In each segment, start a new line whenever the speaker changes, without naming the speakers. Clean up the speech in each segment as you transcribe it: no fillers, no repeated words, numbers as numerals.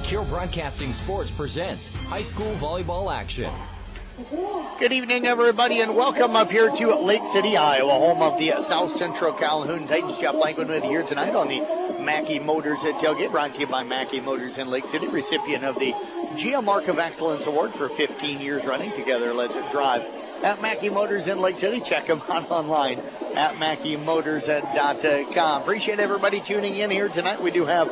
Secure Broadcasting Sports presents high school volleyball action.
Good evening, everybody, and welcome up here to Lake City, Iowa, home of the South Central Calhoun Titans. Jeff Langman with you here tonight on the Mackey Motors Tailgate, brought to you by Mackey Motors in Lake City, recipient of the GM Mark of Excellence Award for 15 years running. Together, let's drive. At Mackey Motors in Lake City, check them out online at MackeyMotors.com. Appreciate everybody tuning in here tonight. We do have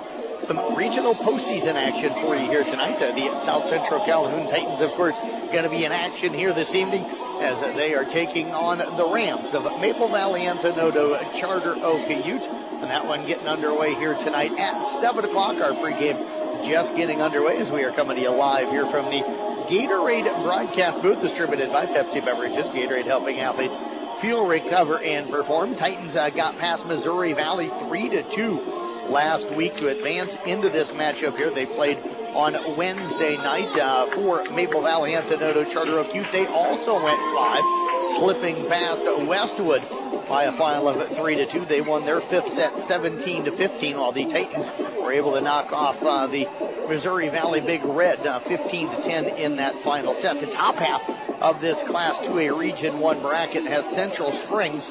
some regional postseason action for you here tonight. The South Central Calhoun Titans, of course, going to be in action here this evening as they are taking on the Rams of Maple Valley Antonoto Charter Oak Ute. And that one getting underway here tonight at 7 o'clock. Our pregame just getting underway as we are coming to you live here from the Gatorade broadcast booth, distributed by Pepsi Beverages. Gatorade helping athletes fuel, recover, and perform. Titans got past Missouri Valley 3-2 last week to advance into this matchup here. They played on Wednesday night for Maple Valley Antonoto Charter Oak Ute. They also went 5, slipping past Westwood by a final of 3-2. They won their fifth set 17-15, while the Titans were able to knock off the Missouri Valley Big Red 15-10 in that final set. The top half of this Class 2A Region 1 bracket has Central Springs.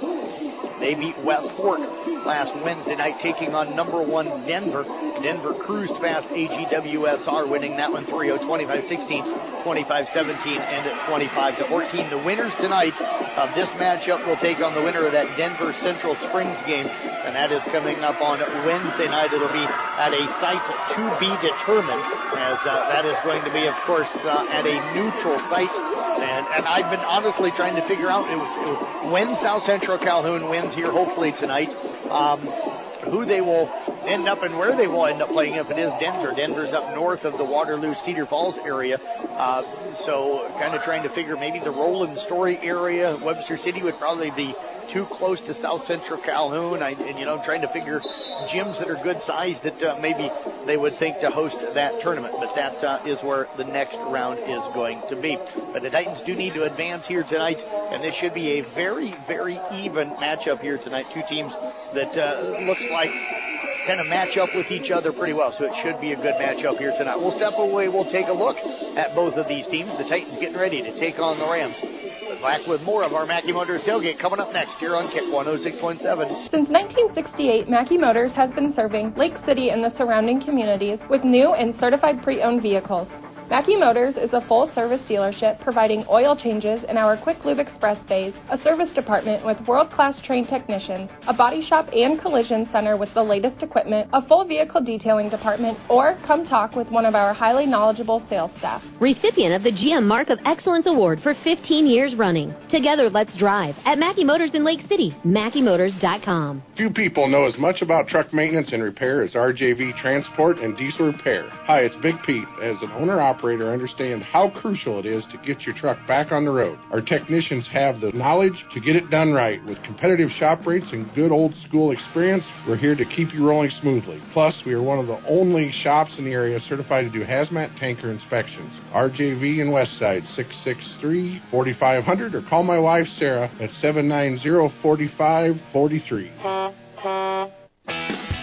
They beat West Fork last Wednesday night, taking on number 1 Denver. Denver cruised past AGWSR, winning that one 3-0, 25-16, 25-17, and 25-14. The winners tonight of this matchup will take on the winner of that Denver Central Springs game, and that is coming up on Wednesday night. It'll be at a site to be determined, as that is going to be, of course, at a neutral site. And I've been honestly trying to figure out when South Central Calhoun wins here, hopefully tonight, who they will end up and where they will end up playing if it is Denver. Denver's up north of the Waterloo, Cedar Falls area. So kind of trying to figure maybe the Roland Story area. Webster City would probably be too close to South Central Calhoun. Trying to figure gyms that are good size that maybe they would think to host that tournament. But that is where the next round is going to be. But the Titans do need to advance here tonight, and this should be a very, very even matchup here tonight. Two teams that looks like kind of match up with each other pretty well, so it should be a good matchup here tonight. We'll step away. We'll take a look at both of these teams. The Titans getting ready to take on the Rams. Back with more of our Mackey Motors Tailgate coming up next here on Kick 106.7.
Since 1968, Mackey Motors has been serving Lake City and the surrounding communities with new and certified pre-owned vehicles. Mackey Motors is a full-service dealership providing oil changes in our Quick Lube Express bays, a service department with world-class trained technicians, a body shop and collision center with the latest equipment, a full vehicle detailing department, or come talk with one of our highly knowledgeable sales staff.
Recipient of the GM Mark of Excellence Award for 15 years running. Together, let's drive at Mackey Motors in Lake City, MackeyMotors.com.
Few people know as much about truck maintenance and repair as RJV Transport and Diesel Repair. Hi, it's Big Pete. As an owner-operator, understand how crucial it is to get your truck back on the road. Our technicians have the knowledge to get it done right. With competitive shop rates and good old school experience, we're here to keep you rolling smoothly. Plus, we are one of the only shops in the area certified to do hazmat tanker inspections. RJV in Westside, 663-4500, or call my wife Sarah at 790-4543.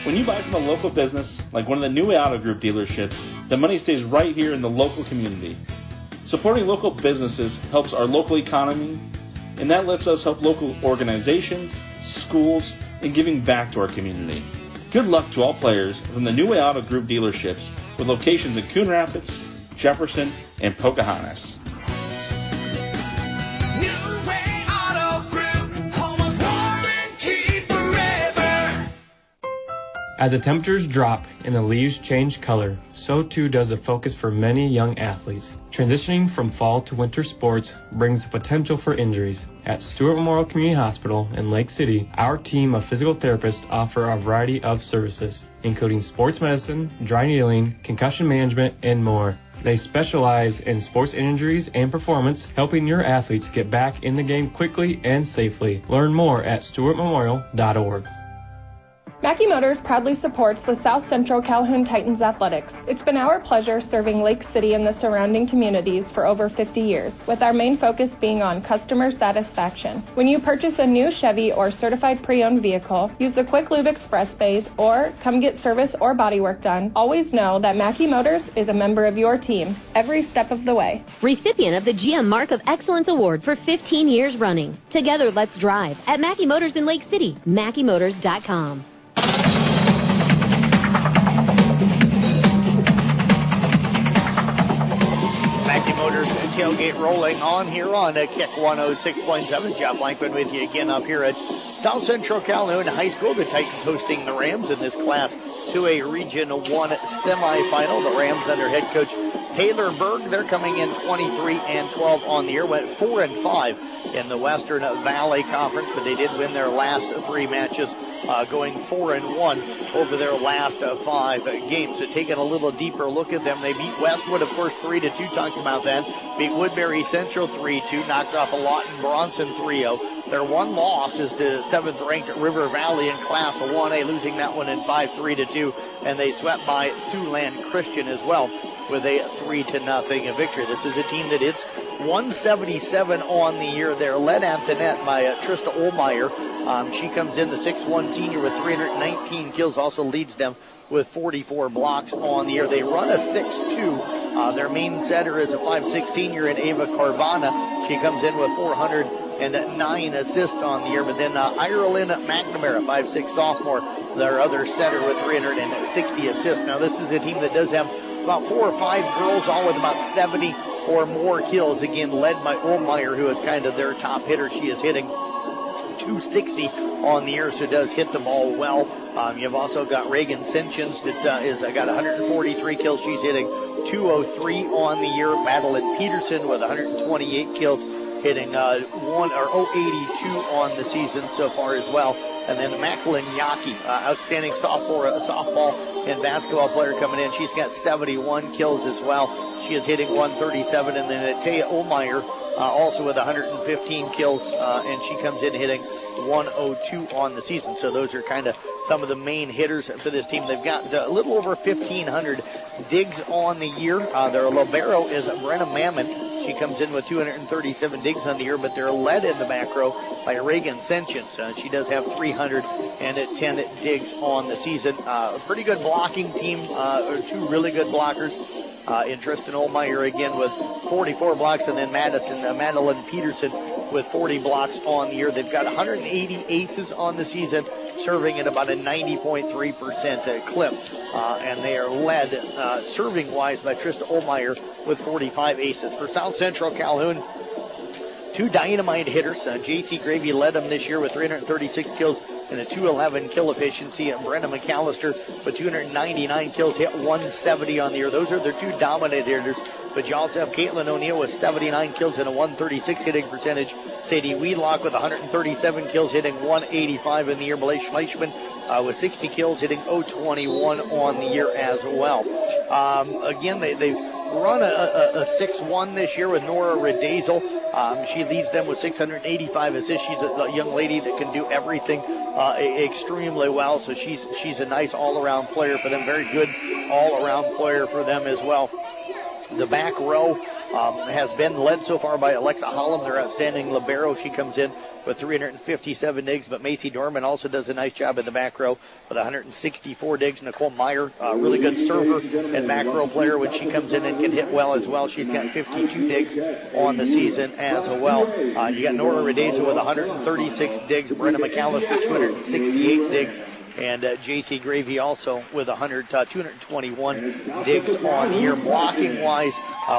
When you buy from a local business, like one of the New Way Auto Group dealerships, the money stays right here in the local community. Supporting local businesses helps our local economy, and that lets us help local organizations, schools, and giving back to our community. Good luck to all players from the New Way Auto Group dealerships with locations in Coon Rapids, Jefferson, and Pocahontas.
As the temperatures drop and the leaves change color, so too does the focus for many young athletes. Transitioning from fall to winter sports brings the potential for injuries. At Stewart Memorial Community Hospital in Lake City, our team of physical therapists offer a variety of services, including sports medicine, dry needling, concussion management, and more. They specialize in sports injuries and performance, helping your athletes get back in the game quickly and safely. Learn more at stewartmemorial.org.
Mackey Motors proudly supports the South Central Calhoun Titans athletics. It's been our pleasure serving Lake City and the surrounding communities for over 50 years, with our main focus being on customer satisfaction. When you purchase a new Chevy or certified pre-owned vehicle, use the Quick Lube Express bays, or come get service or body work done, always know that Mackey Motors is a member of your team every step of the way.
Recipient of the GM Mark of Excellence Award for 15 years running. Together, let's drive at Mackey Motors in Lake City, MackeyMotors.com.
Mackey Motors tailgate rolling on here on Kick 106.7. Jeff Blankman with you again up here at South Central Calhoun High School. The Titans hosting the Rams in this Class 2A Region 1 semifinal. The Rams under head coach Taylor Berg. They're coming in 23-12 on the year. Went 4-5 in the Western Valley Conference, but they did win their last 3 matches, going 4-1 over their last 5 games. So taking a little deeper look at them, they beat Westwood, of course, 3-2. Talked about that. Beat Woodbury Central 3-2. Knocked off a Lawton Bronson 3-0. Their one loss is to 7th-ranked River Valley in Class 1A, losing that one in 5-3-2, and they swept by Siouxland Christian as well with a 3-0 victory. This is a team that hits 177 on the year. They're led at the net by Trista Olmeyer. She comes in, the 6'1 senior, with 319 kills, also leads them with 44 blocks on the year. They run a 6-2. Their main setter is a 5'6 senior in Ava Carvana. She comes in with 409 assists on the year. But then Ireland McNamara, 5'6 sophomore, their other setter with 360 assists. Now this is a team that does have about 4 or 5 girls, all with about 70 or more kills. Again, led by Olmeyer, who is kind of their top hitter. She is hitting 260 on the year, so does hit the ball well. You've also got Reagan Sinchins that is got 143 kills. She's hitting 203 on the year. Madeline Peterson with 128 kills, hitting 082 on the season so far as well. And then Macklin Yaki, outstanding softball and basketball player coming in. She's got 71 kills as well. She is hitting 137. And then Taya Olmeyer, also with 115 kills, and she comes in hitting 102 on the season. So those are kind of some of the main hitters for this team. They've got a little over 1,500 digs on the year. Their libero is Brenna Mammon. She comes in with 237 digs on the year, but they're led in the back row by Reagan Senchins. She does have 310 digs on the season. A pretty good blocking team, 2 really good blockers. In Tristan Olmeyer again with 44 blocks, and then Madeline Peterson with 40 blocks on the year. They've got 180 aces on the season, serving at about a 90.3% clip. And they are led serving-wise by Trista Olmeyer with 45 aces. For South Central Calhoun, 2 dynamite hitters. J.C. Gravy led them this year with 336 kills and a 211 kill efficiency. And Brenda McAllister with 299 kills, hit 170 on the year. Those are their 2 dominant hitters. But you also have Caitlin O'Neill with 79 kills and a 136 hitting percentage. Sadie Wheelock with 137 kills, hitting 185 in the year. Blaise Schleichman with 60 kills, hitting 021 on the year as well. Again, they've run a 6-1 this year with Nora Redazel. She leads them with 685 assists. She's a young lady that can do everything extremely well. So she's a nice all-around player for them. Very good all-around player for them as well. The back row has been led so far by Alexa Hollum, their outstanding libero. She comes in with 357 digs, but Macy Dorman also does a nice job in the back row with 164 digs. Nicole Meyer, a really good server and back row player when she comes in and can hit well as well. She's got 52 digs on the season as well. You got Nora Redazo with 136 digs, Brenda McAllister 268 digs, and J.C. Gravy also with 221 digs on the year. Blocking-wise,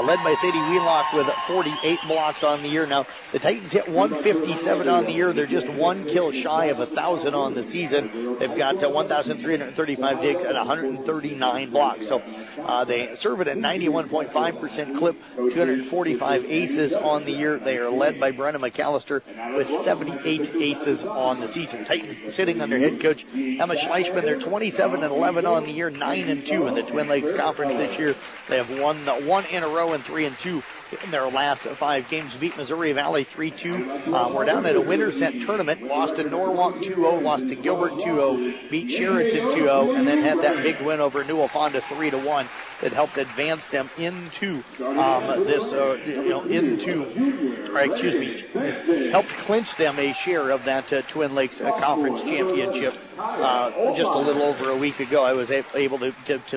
led by Sadie Wheelock with 48 blocks on the year. Now, the Titans hit 157 on the year. They're just 1 kill shy of 1,000 on the season. They've got 1,335 digs and 139 blocks. So they serve at a 91.5% clip, 245 aces on the year. They are led by Brenna McAllister with 78 aces on the season. Titans sitting under head coach Emma Schleichman. They're 27-11 on the year, 9-2 in the Twin Lakes Conference this year. They have won 1 in a row and 3-2 in their last 5 games. Beat Missouri Valley 3-2. We're down at a Winter Set tournament. Lost to Norwalk 2-0, lost to Gilbert 2-0, beat Sheraton 2-0, and then had that big win over Newell Fonda 3-1 that helped advance them into helped clinch them a share of that Twin Lakes Conference Championship. Just a little over a week ago, I was able to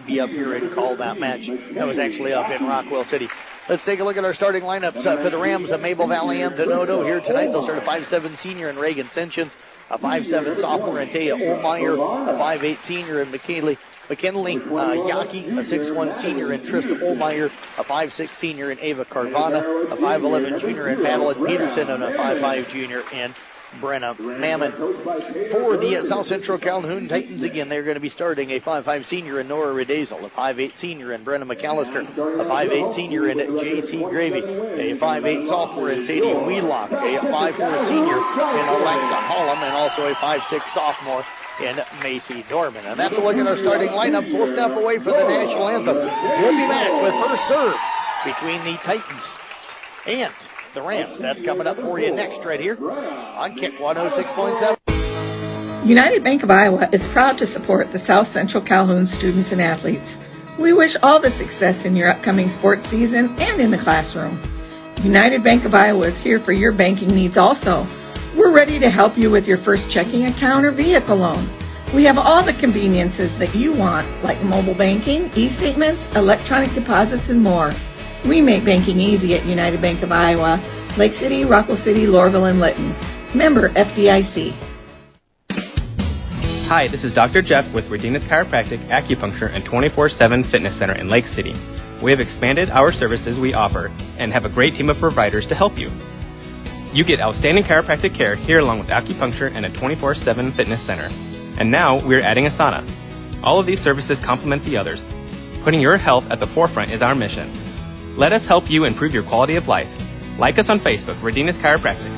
be up here and call that match. That was actually up in Rockwell City. Let's take a look at our starting lineups for the Rams of Mabel Valley and Donodo here tonight. They'll start a 5'7" senior in Reagan Senchins, a 5'7" sophomore in Taya Olmeyer, a 5'8" senior in McKinley Yaki, a 6'1" senior in Trista Olmeyer, a 5'6" senior in Ava Carvana, a 5'11" junior in Madeline Peterson, and a 5'5" junior in Brenna Mammon. For the South Central Calhoun Titans, again, they're going to be starting a 5'5" senior in Nora Redazel, a 5'8" senior in Brenna McAllister, a 5'8" senior in J.C. Gravy, a 5'8" sophomore in Sadie Wheelock, a 5'4" senior in Alexa Hollum, and also a 5'6" sophomore in Macy Dorman. And that's a look at our starting lineups. We'll step away for the national anthem. We'll be back with first serve between the Titans and the Rams. That's coming up for you next right here on Kick 106.7.
United Bank of Iowa is proud to support the South Central Calhoun students and athletes. We wish all the success in your upcoming sports season and in the classroom. United Bank of Iowa is here for your banking needs also. We're ready to help you with your first checking account or vehicle loan. We have all the conveniences that you want, like mobile banking, e-statements, electronic deposits, and more. We make banking easy at United Bank of Iowa, Lake City, Rockwell City, Lorville, and Lytton. Member FDIC.
Hi, this is Dr. Jeff with Redenis Chiropractic, Acupuncture, and 24/7 Fitness Center in Lake City. We have expanded our services we offer and have a great team of providers to help you. You get outstanding chiropractic care here along with acupuncture and a 24/7 fitness center. And now we're adding a sauna. All of these services complement the others. Putting your health at the forefront is our mission. Let us help you improve your quality of life. Like us on Facebook, Redenis Chiropractic.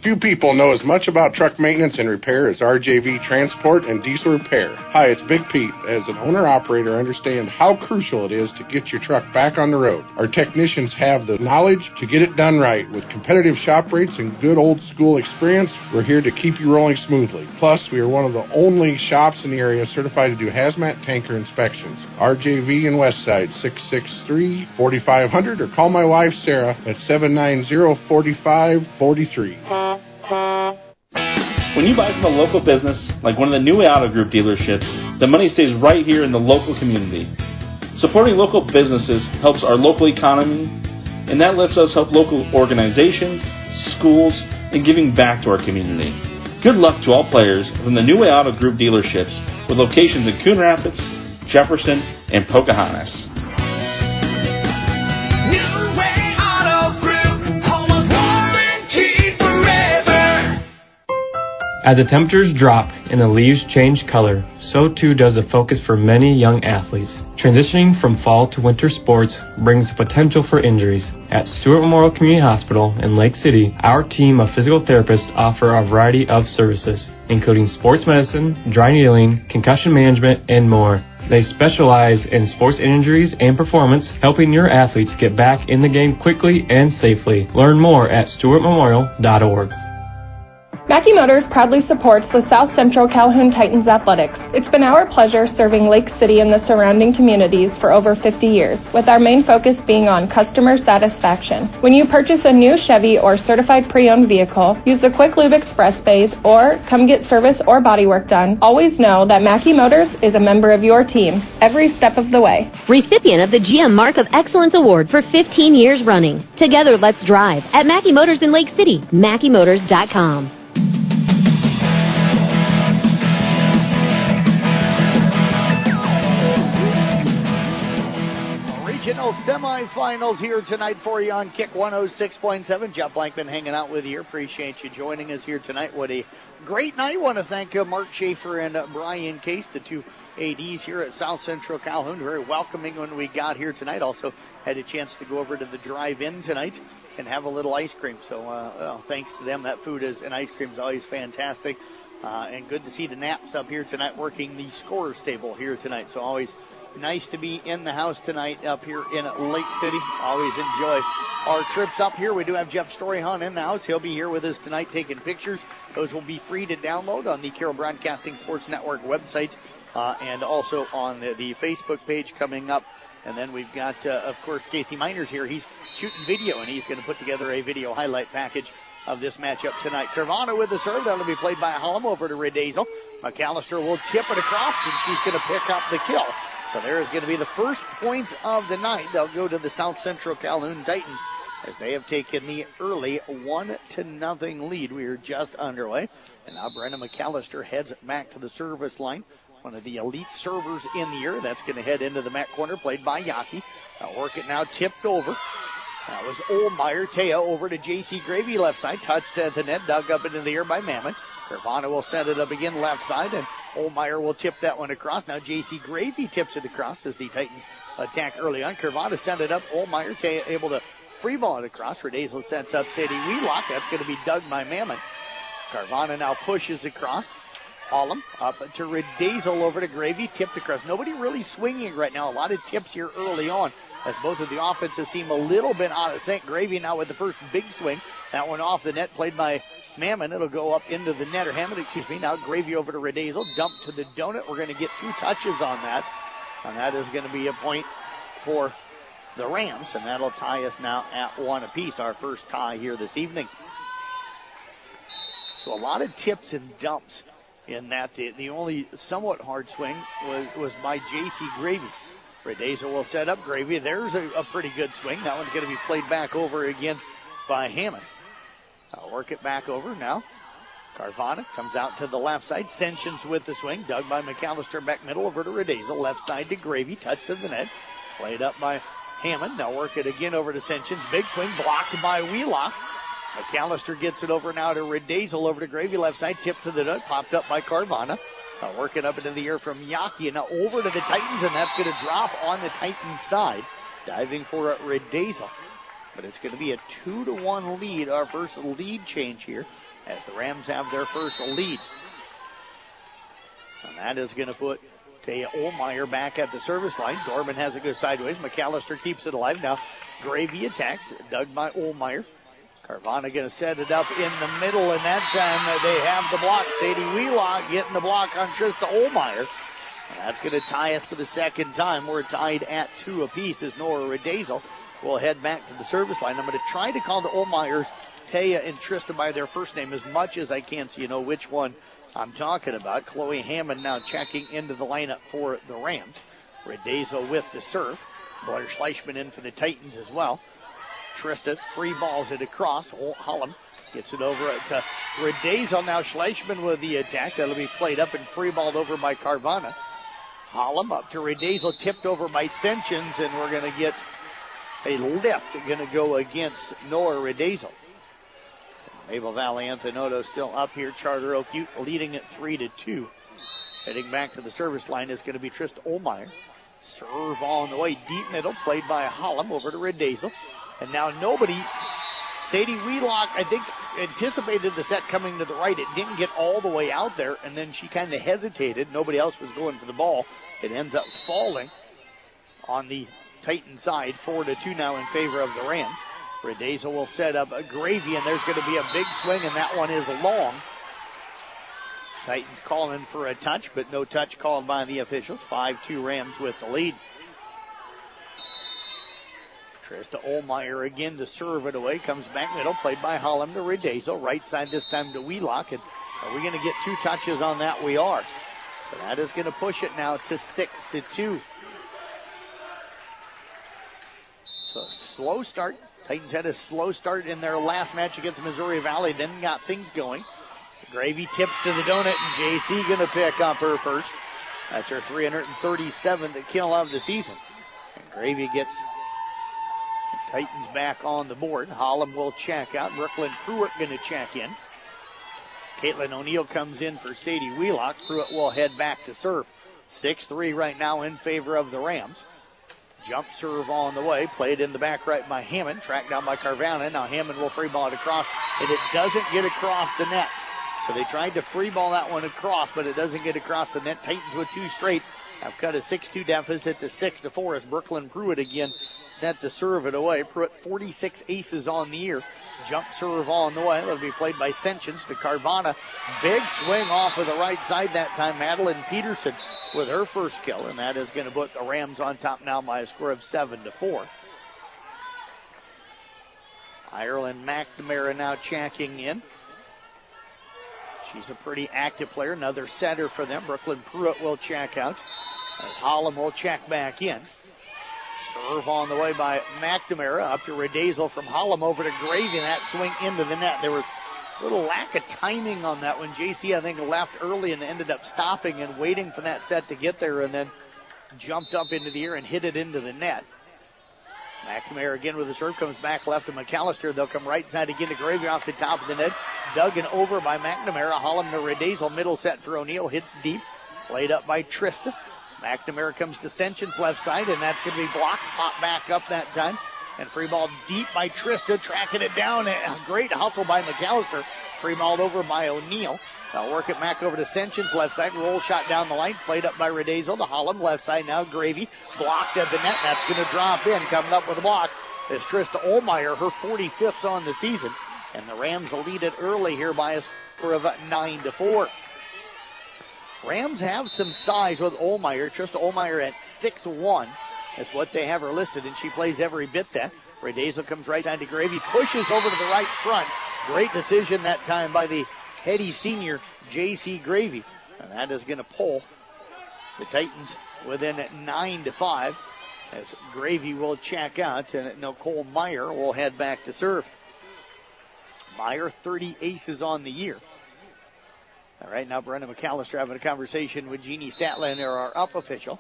Few people know as much about truck maintenance and repair as RJV Transport and Diesel Repair. Hi, it's Big Pete. As an owner-operator, I understand how crucial it is to get your truck back on the road. Our technicians have the knowledge to get it done right. With competitive shop rates and good old-school experience, we're here to keep you rolling smoothly. Plus, we are one of the only shops in the area certified to do hazmat tanker inspections. RJV in Westside, 663-4500, or call my wife, Sarah, at 790-4543.
When you buy from a local business, like one of the new Auto Group dealerships, the money stays right here in the local community. Supporting local businesses helps our local economy, and that lets us help local organizations, schools, and giving back to our community. Good luck to all players from the New Way Auto Group dealerships with locations in Coon Rapids, Jefferson, and Pocahontas.
As the temperatures drop and the leaves change color, so too does the focus for many young athletes. Transitioning from fall to winter sports brings the potential for injuries. At Stewart Memorial Community Hospital in Lake City, our team of physical therapists offer a variety of services, including sports medicine, dry needling, concussion management, and more. They specialize in sports injuries and performance, helping your athletes get back in the game quickly and safely. Learn more at stewartmemorial.org.
Mackey Motors proudly supports the South Central Calhoun Titans athletics. It's been our pleasure serving Lake City and the surrounding communities for over 50 years, with our main focus being on customer satisfaction. When you purchase a new Chevy or certified pre-owned vehicle, use the Quick Lube Express bays or come get service or body work done, always know that Mackey Motors is a member of your team every step of the way.
Recipient of the GM Mark of Excellence Award for 15 years running. Together, let's drive at Mackey Motors in Lake City, MackeyMotors.com.
Regional semifinals here tonight for you on Kick 106.7. Jeff Blankman hanging out with you. Appreciate you joining us here tonight. What a great night. I want to thank Mark Schaefer and Brian Case, the two ADs here at South Central Calhoun. Very welcoming when we got here tonight. Also had a chance to go over to the drive-in tonight and have a little ice cream. So thanks to them. That food and ice cream is always fantastic. And good to see the Naps up here tonight working the scorers table here tonight. So always Nice to be in the house tonight up here in Lake City. Always enjoy our trips up here. We do have Jeff Storyhan in the house. He'll be here with us tonight taking pictures. Those will be free to download on the Carroll Broadcasting Sports Network website and also on the Facebook page coming up. And then we've got, of course, Casey Miners here. He's shooting video, and he's going to put together a video highlight package of this matchup tonight. Carvana with the serve. That'll be played by Hullum over to Redazel. McAllister will tip it across, and she's going to pick up the kill. So there is going to be the first points of the night. They'll go to the South Central Calhoun Titans as they have taken the early 1-0 lead. We are just underway. And now Brenna McAllister heads back to the service line. One of the elite servers in the year. That's going to head into the mat corner, played by Yaki. They'll work it now, tipped over. That was Olmeyer. Taya over to J.C. Gravy, left side. Touched at the net, dug up into the air by Mammon. Carvana will set it up again, left side, and Olmeyer will tip that one across. Now J.C. Gravy tips it across as the Titans attack early on. Carvana sent it up. Olmeyer able to free ball it across. Redazel sets up Sadie Wheelock. That's going to be dug by Mammon. Carvana now pushes across. Hullum up to Redazel over to Gravy, tipped across. Nobody really swinging right now. A lot of tips here early on as both of the offenses seem a little bit out of sync. Gravy now with the first big swing. That one off the net, played by Mammon. It'll go up into the net, or Hammond, excuse me. Now Gravy over to Redazel, dump to the donut. We're going to get 2 touches on that, and that is going to be a point for the Rams, and that'll tie us now at 1 apiece, our first tie here this evening. So a lot of tips and dumps in that. The only somewhat hard swing was by J.C. Gravy. Redazel will set up Gravy. There's a pretty good swing. That one's going to be played back over again by Hammond. I'll work it back over now. Carvana comes out to the left side. Sentience with the swing. Dug by McAllister back middle over to Redazel. Left side to Gravy. Touch to the net. Played up by Hammond. Now work it again over to Sentience. Big swing blocked by Wheelock. McAllister gets it over now to Redazel over to Gravy. Left side. Tip to the net. Popped up by Carvana. Work it up into the air from Yaki. And now over to the Titans. And that's going to drop on the Titans side. Diving for Redazel. But it's going to be a 2-1 lead, our first lead change here, as the Rams have their first lead. And that is going to put Taya Olmeyer back at the service line. Dorman has it go sideways. McAllister keeps it alive. Now Gravy attacks, dug by Olmeyer. Carvana going to set it up in the middle, and that time they have the block. Sadie Wheelock getting the block on Trista Olmeyer. And that's going to tie us for the second time. We're tied at 2 apiece as Nora Redazel will head back to the service line. I'm going to try to call the Olmeyers, Taya and Trista by their first name as much as I can so you know which one I'm talking about. Chloe Hammond now checking into the lineup for the Rams. Redazel with the serve. Blair Schleichman in for the Titans as well. Trista free balls it across. Hullum gets it over to Redazel. Now Schleichman with the attack. That'll be played up and free balled over by Carvana. Hullum up to Redazel, tipped over by Sentience, and we're going to get a lift going to go against Nora Redazel. Maple Valley Anthony still up here. Charter Oak Ute leading at 3-2. Heading back to the service line is going to be Trista Olmeyer. Serve on the way, deep middle, played by Hullum over to Redazel. And now nobody, Sadie Wheelock, I think, anticipated the set coming to the right. It didn't get all the way out there, and then she kind of hesitated. Nobody else was going for the ball. It ends up falling on the Titan side, 4-2 now in favor of the Rams. Redazel will set up a Gravy, and there's going to be a big swing, and that one is long. Titans calling for a touch, but no touch called by the officials. 5-2 Rams with the lead. Trista Olmeyer again to serve it away. Comes back middle, played by Hullum to Redazel. Right side this time to Wheelock. And are we going to get 2 touches on that? We are. So that is going to push it now to 6-2. So slow start. Titans had a slow start in their last match against Missouri Valley, then got things going. Gravy tips to the donut, and JC going to pick up her first. That's her 337th kill of the season. And Gravy gets the Titans back on the board. Hullum will check out. Brooklyn Pruitt going to check in. Caitlin O'Neill comes in for Sadie Wheelock. Pruitt will head back to serve. 6-3 right now in favor of the Rams. Jump serve on the way. Played in the back right by Hammond. Tracked down by Carvana. Now Hammond will free ball it across. And it doesn't get across the net. So they tried to free ball that one across, but it doesn't get across the net. Titans with 2 straight. have cut a 6-2 deficit to 6-4 as Brooklyn Pruitt again set to serve it away. Pruitt 46 aces on the year. Jump serve on the way. That'll be played by Senchins to Carvana. Big swing off of the right side that time. Madeline Peterson with her first kill, and that is going to put the Rams on top now by a score of 7-4. Ireland McNamara now checking in. She's a pretty active player. Another setter for them. Brooklyn Pruitt will check out as Hollum will check back in. Serve on the way by McNamara. Up to Redazel from Hollum over to Gravy. That swing into the net. There was a little lack of timing on that one. JC, I think, left early and ended up stopping and waiting for that set to get there and then jumped up into the air and hit it into the net. McNamara again with the serve, comes back left to McAllister. They'll come right side again to Gravy off the top of the net. Dug and over by McNamara. Hollum to Redazel. Middle set for O'Neill. Hits deep. Played up by Trista. McNamara comes to Senchins left side, and that's going to be blocked. Pop back up that time. And free ball deep by Trista, tracking it down. A great hustle by McAllister. Free balled over by O'Neill. They'll work it back over to Senchins left side. Roll shot down the line. Played up by Redazel to Hollum left side. Now Gravy blocked at the net. That's going to drop in. Coming up with a block is Trista Olmeyer, her 45th on the season. And the Rams will lead it early here by a score of 9-4. Rams have some size with Olmeyer. Trista Olmeyer at 6'1". That's what they have her listed, and she plays every bit that. Redazel comes right side to Gravy. Pushes over to the right front. Great decision that time by the Hetty senior J.C. Gravy. And that is going to pull the Titans within 9-5 as Gravy will check out, and Nicole Meyer will head back to serve. Meyer, 30 aces on the year. All right, now Brenda McAllister having a conversation with Jeannie Statlander, our up official.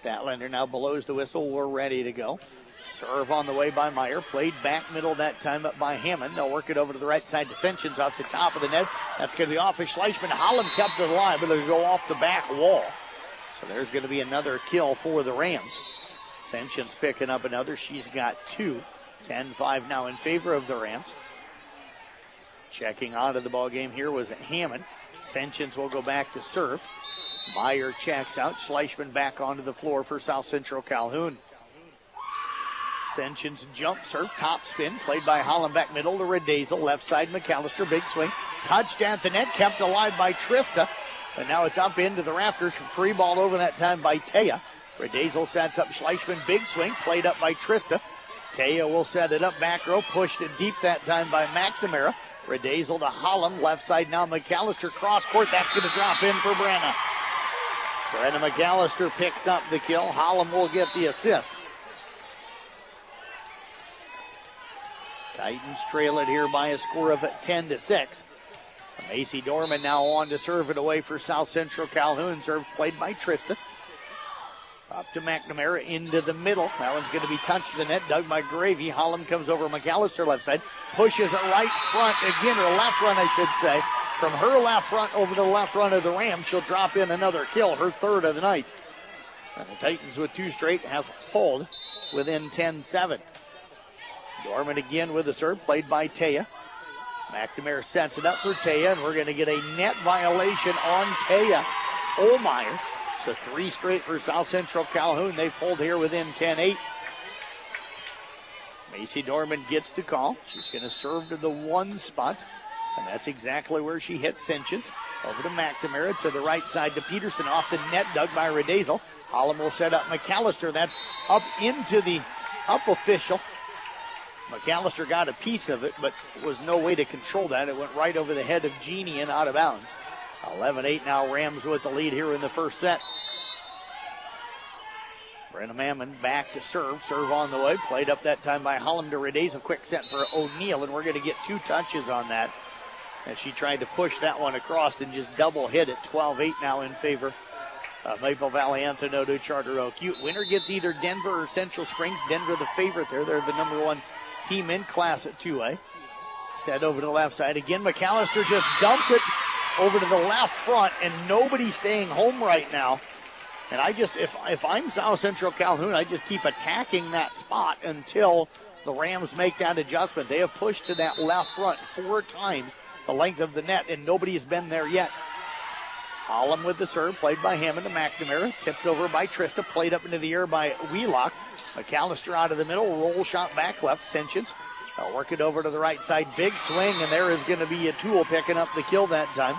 Statlander now blows the whistle. We're ready to go. Serve on the way by Meyer. Played back middle that time up by Hammond. They'll work it over to the right side to Senchins off the top of the net. That's going to be off of Schleichman. Hollum kept it alive, but it'll go off the back wall. So there's going to be another kill for the Rams. Senchins picking up another. She's got 2. 10-5 now in favor of the Rams. Checking out of the ball game here was Hammond. Senchins will go back to serve. Meyer checks out. Schleichman back onto the floor for South Central Calhoun. Senchins jump serve, top spin, played by Hollum back middle to Redazel. Left side, McAllister, big swing. Touched at the net, kept alive by Trista. And now it's up into the rafters. Free ball over that time by Taya. Redazel sets up Schleichman, big swing, played up by Trista. Taya will set it up back row, pushed it deep that time by McNamara. Redazel to Hollum, left side now McAllister, cross court. That's going to drop in for Brenna. Brenna McAllister picks up the kill. Hollum will get the assist. Titans trail it here by a score of 10-6. Macy Dorman now on to serve it away for South Central Calhoun. Serve played by Trista. Up to McNamara into the middle. That one's going to be touched to the net. Dug by Gravy. Hollum comes over McAllister left side. Pushes it right front. Again, or left front, I should say. From her left front over to the left front of the Rams. She'll drop in another kill. Her third of the night. And the Titans with 2 straight have pulled within 10-7. Dorman again with the serve. Played by Taya. McNamara sets it up for Taya. And we're going to get a net violation on Taya Olmeyer. So 3 straight for South Central Calhoun. They pulled here within 10-8. Macy Dorman gets the call. She's going to serve to the 1 spot. And that's exactly where she hit Senchins. Over to McNamara to the right side to Peterson. Off the net, dug by Redazel. Hollum will set up McAllister. That's up into the up official. McAllister got a piece of it, but was no way to control that. It went right over the head of Genie and out of bounds. 11-8 now, Rams with the lead here in the first set. Brenna Mammon back to serve. Serve on the way. Played up that time by Hollum to Redazel. Quick set for O'Neill, and we're going to get 2 touches on that. As she tried to push that one across and just double hit it. 12-8 now in favor of Maple Valley Anthony Charter Oak. Winner gets either Denver or Central Springs. Denver the favorite there. They're the number 1 team in class at 2A. Set over to the left side. Again, McAllister just dumps it over to the left front, and nobody's staying home right now. And I just, if I'm South Central Calhoun, I just keep attacking that spot until the Rams make that adjustment. They have pushed to that left front 4 times the length of the net, and nobody's been there yet. Hollum with the serve, played by Hammond to McNamara. Tipped over by Trista, played up into the air by Wheelock. McAllister out of the middle, roll shot back left. Senchins work it over to the right side. Big swing, and there is going to be a Tool picking up the kill that time.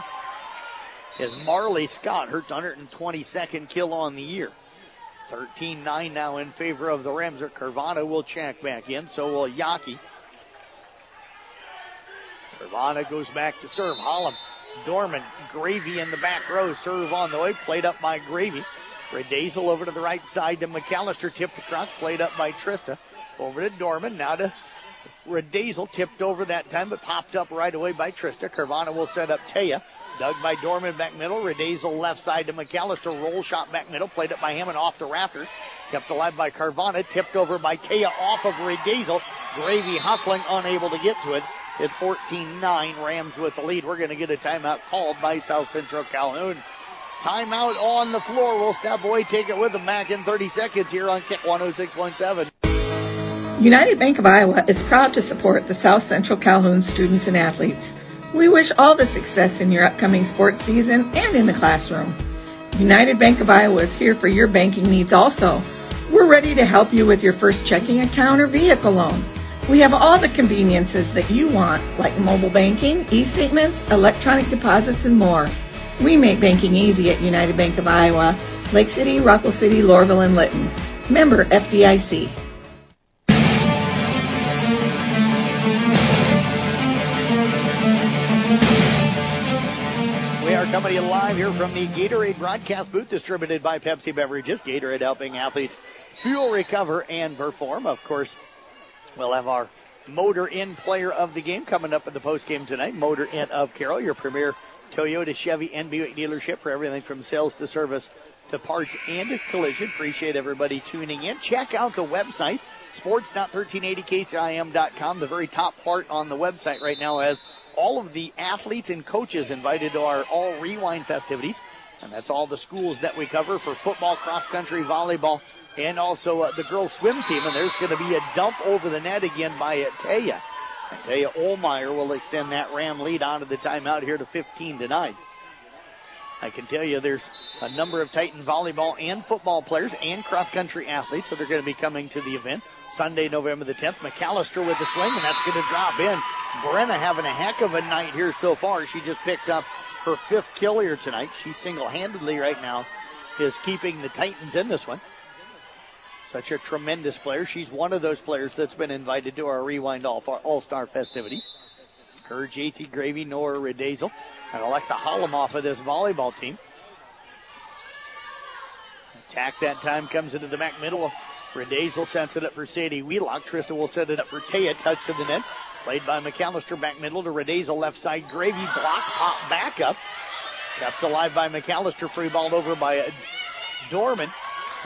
As Marley Scott, her 122nd kill on the year. 13-9 now in favor of the Rams. Carvana will check back in, so will Yaki. Carvana goes back to serve. Hollum, Dorman, Gravy in the back row. Serve on the way, played up by Gravy. Redazel over to the right side to McAllister, tipped across, played up by Trista. Over to Dorman, now to Redazel, tipped over that time, but popped up right away by Trista. Carvana will set up Taya. Dug by Dorman back middle. Redazel left side to McAllister. Roll shot back middle. Played up by Hammond off the rafters. Kept alive by Carvana. Tipped over by Taya off of Redazel. Gravy hustling, unable to get to it. It's 14-9. Rams with the lead. We're going to get a timeout called by South Central Calhoun. Timeout on the floor. We'll step away, take it with them back in 30 seconds here on KIT 106.7.
United Bank of Iowa is proud to support the South Central Calhoun students and athletes. We wish all the success in your upcoming sports season and in the classroom. United Bank of Iowa is here for your banking needs also. We're ready to help you with your first checking account or vehicle loan. We have all the conveniences that you want, like mobile banking, e-statements, electronic deposits, and more. We make banking easy at United Bank of Iowa, Lake City, Rockville City, Lorville, and Lytton. Member FDIC.
Coming to you live here from the Gatorade broadcast booth, distributed by Pepsi Beverages. Gatorade helping athletes fuel, recover, and perform. Of course, we'll have our Motor Inn player of the game coming up in the postgame tonight. Motor Inn of Carroll, your premier Toyota, Chevy, and Buick dealership for everything from sales to service to parts and collision. Appreciate everybody tuning in. Check out the website, sports.1380kcim.com. The very top part on the website right now has all of the athletes and coaches invited to our All Rewind festivities. And that's all the schools that we cover for football, cross-country, volleyball, and also the girls' swim team. And there's going to be a dump over the net again by Taya. Taya Olmeyer will extend that Ram lead out of the timeout here to 15-9. I can tell you there's a number of Titan volleyball and football players and cross-country athletes, so they're going to be coming to the event. Sunday, November the 10th, McAllister with the swing, and that's going to drop in. Brenna having a heck of a night here so far. She just picked up her 5th kill here tonight. She single-handedly right now is keeping the Titans in this one. Such a tremendous player. She's one of those players that's been invited to our Rewind All-Star festivities. Her, J.T. Gravy, Nora Redazel, and Alexa Hollum off of this volleyball team. Attack that time comes into the back middle. Redazel sets it up for Sadie Wheelock. Trista will set it up for Taya. Touch to the net. Played by McAllister back middle to Redazel left side. Gravy block, pop back up. Kept alive by McAllister. Free balled over by Dorman.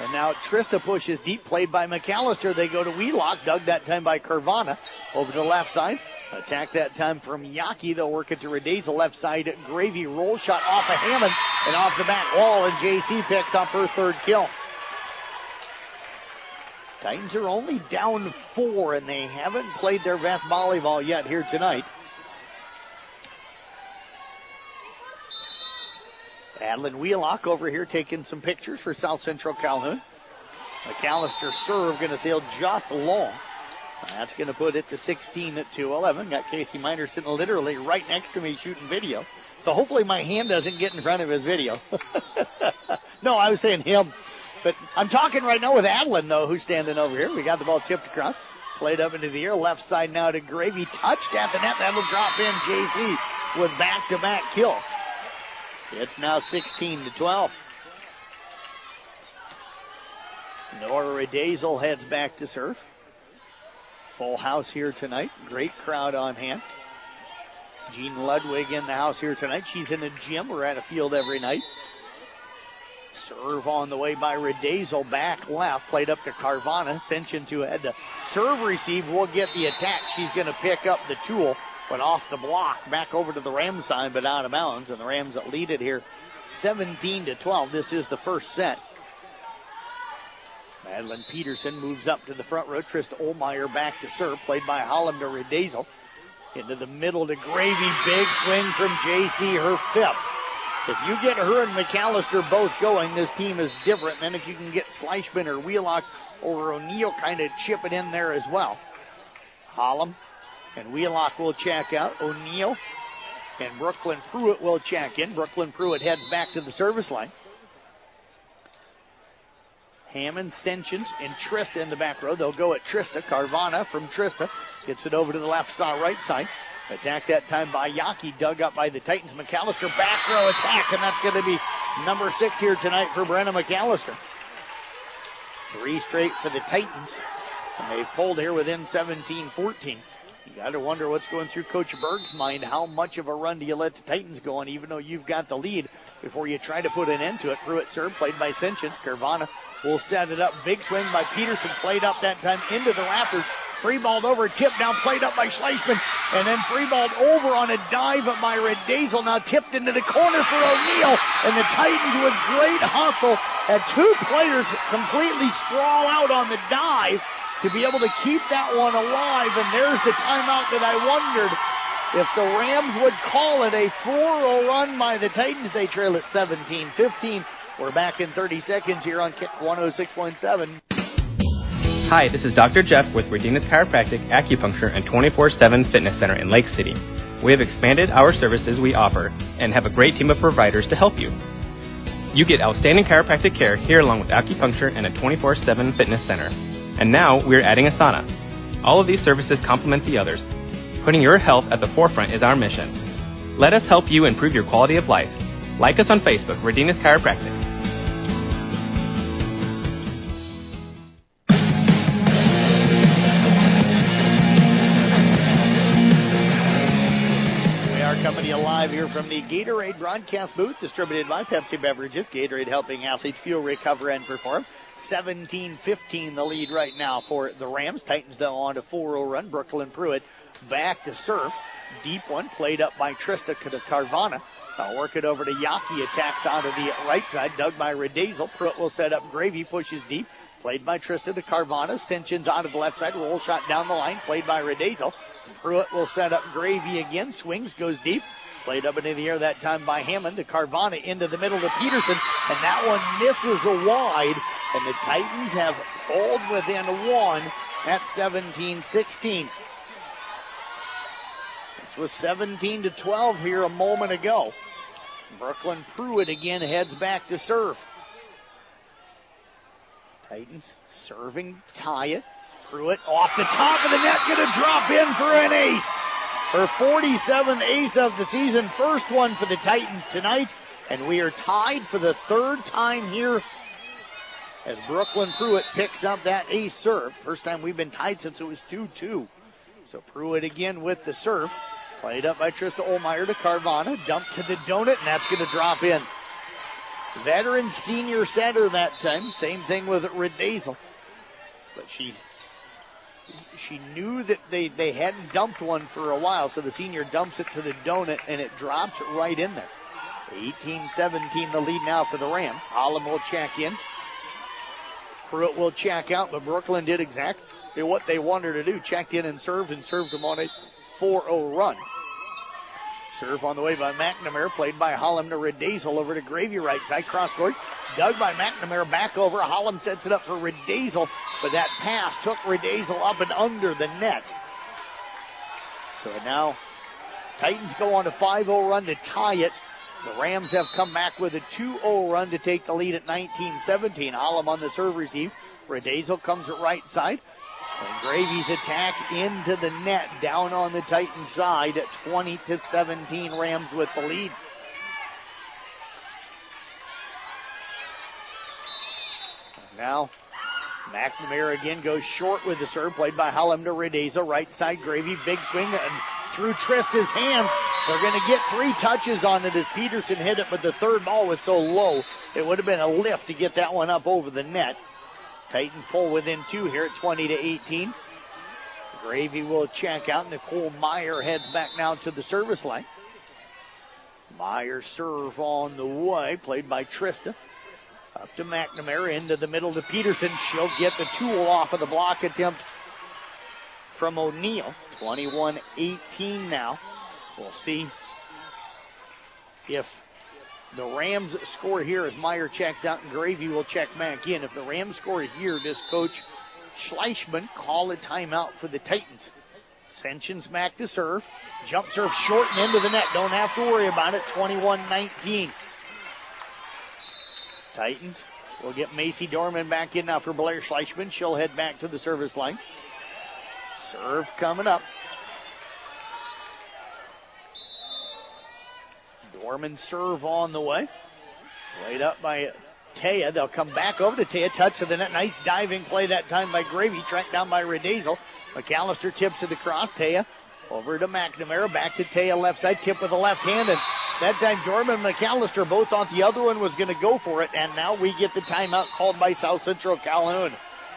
And now Trista pushes deep. Played by McAllister. They go to Wheelock. Dug that time by Carvana. Over to the left side. Attack that time from Yaki. They'll work it to Redazel left side. Gravy roll shot off of Hammond and off the back wall. And JC picks up her 3rd kill. Titans are only down 4, and they haven't played their best volleyball yet here tonight. Adeline Wheelock over here taking some pictures for South Central Calhoun. McAllister serve going to sail just long. That's going to put it to 16-11. Got Casey Miner sitting literally right next to me shooting video. So hopefully my hand doesn't get in front of his video. No, I was saying him. But I'm talking right now with Adeline, though, who's standing over here. We got the ball tipped across. Played up into the air. Left side now to Gravy. Touched at the net. That'll drop in. JC with back-to-back kills. It's now 16-12. Nora Redazel heads back to serve. Full house here tonight. Great crowd on hand. Jean Ludwig in the house here tonight. She's in a gym. We're at a field every night. Serve on the way by Redazel, back left, played up to Carvana. Senchins who had to serve receive will get the attack. She's going to pick up the Tool, but off the block, back over to the Rams side, but out of bounds, and the Rams lead it here 17-12. This is the first set. Madeline Peterson moves up to the front row. Trista Olmeyer back to serve, played by Hollum to Redazel. Into the middle to Gravy, big swing from JC, her 5th. If you get her and McAllister both going, this team is different. And then if you can get Schleichman or Wheelock or O'Neill kind of chipping in there as well. Hollum and Wheelock will check out. O'Neill and Brooklyn Pruitt will check in. Brooklyn Pruitt heads back to the service line. Hammond, Stenchens, and Trista in the back row. They'll go at Trista. Carvana from Trista gets it over to the left side, right side. Attack that time by Yockey, dug up by the Titans. McAllister back row attack, and that's going to be number 6 here tonight for Brenna McAllister. 3 straight for the Titans, and they've pulled here within 17-14. You got to wonder what's going through Coach Berg's mind. How much of a run do you let the Titans go on, even though you've got the lead, before you try to put an end to it? Pruitt serve, played by Stenchens. Carvana will set it up. Big swing by Peterson, played up that time into the rafters. Free-balled over, tipped down, played up by Schleichman, and then free-balled over on a dive by Redazel. Now tipped into the corner for O'Neill, and the Titans with great hustle had 2 players completely sprawl out on the dive to be able to keep that one alive, and there's the timeout that I wondered if the Rams would call it a 4-0 run by the Titans. They trail at 17-15. We're back in 30 seconds here on Kick 106.7.
Hi, this is Dr. Jeff with Redenis Chiropractic, Acupuncture, and 24/7 Fitness Center in Lake City. We have expanded our services we offer and have a great team of providers to help you. You get outstanding chiropractic care here along with acupuncture and a 24/7 fitness center. And now we're adding a sauna. All of these services complement the others. Putting your health at the forefront is our mission. Let us help you improve your quality of life. Like us on Facebook, Redenis Chiropractic.
Coming to you live here from the Gatorade broadcast booth, distributed by Pepsi Beverages. Gatorade helping athletes fuel, recover, and perform. 17-15 the lead right now for the Rams. Titans, though, on a 4-0 run. Brooklyn Pruitt back to serve. Deep one played up by Trista Carvana. I'll work it over to Yockey. Attacks out of the right side. Dug by Redazel. Pruitt will set up. Gravy pushes deep. Played by Trista to Carvana. Stenchens out of the left side. Roll shot down the line. Played by Redazel. Pruitt will set up Gravy again. Swings, goes deep. Played up into the air that time by Hammond. To Carvana into the middle to Peterson. And that one misses a wide. And the Titans have pulled within 1 at 17-16. This was 17-12 here a moment ago. Brooklyn Pruitt again heads back to serve. Titans serving, tie it. Pruitt off the top of the net, going to drop in for an ace. Her 47th ace of the season, first one for the Titans tonight, and we are tied for the 3rd time here as Brooklyn Pruitt picks up that ace serve. First time we've been tied since it was 2-2. So Pruitt again with the serve. Played up by Trista Olmeyer to Carvana, dumped to the donut, and that's going to drop in. Veteran senior setter that time, same thing with Redazel. But she knew that they hadn't dumped one for a while, so the senior dumps it to the donut, and it drops right in there. 18-17 the lead now for the Rams. Hollum will check in. Pruitt will check out, but Brooklyn did exactly what they wanted to do. Checked in and served them on a 4-0 run. Serve on the way by McNamara, played by Hollum to Redazel over to Gravy right side. Cross court, dug by McNamara, back over. Hollum sets it up for Redazel, but that pass took Redazel up and under the net. So now Titans go on a 5-0 run to tie it. The Rams have come back with a 2-0 run to take the lead at 19-17. Hollum on the serve receive. Redazel comes at right side. And Gravy's attack into the net, down on the Titans side at 20-17. Rams with the lead. And now McNamara again goes short with the serve, played by Hollum to Redazel. Right side, Gravy, big swing and through Trista's hands. They're going to get 3 touches on it as Peterson hit it, but the third ball was so low, it would have been a lift to get that one up over the net. Titans pull within 2 here at 20-18. Gravy will check out. Nicole Meyer heads back now to the service line. Meyer serve on the way, played by Trista. Up to McNamara, into the middle to Peterson. She'll get the tool off of the block attempt from O'Neill. 21-18 now. We'll see if The Rams score here as Meyer checks out and Gravy will check back in. If the Rams score here, does Coach Schleichman call a timeout for the Titans? Ascension's back to serve. Jump serve short and into the net. Don't have to worry about it. 21-19. Titans will get Macy Dorman back in now for Blair Schleichman. She'll head back to the service line. Serve coming up. Dorman serve on the way. Laid up by Taya. They'll come back over to Taya. Touch to the net. Nice diving play that time by Gravy. Tracked down by Redazel. McAllister tips to the cross. Taya over to McNamara. Back to Taya left side. Tip with the left hand. And that time Dorman and McAllister both thought the other one was going to go for it. And now we get the timeout called by South Central Calhoun.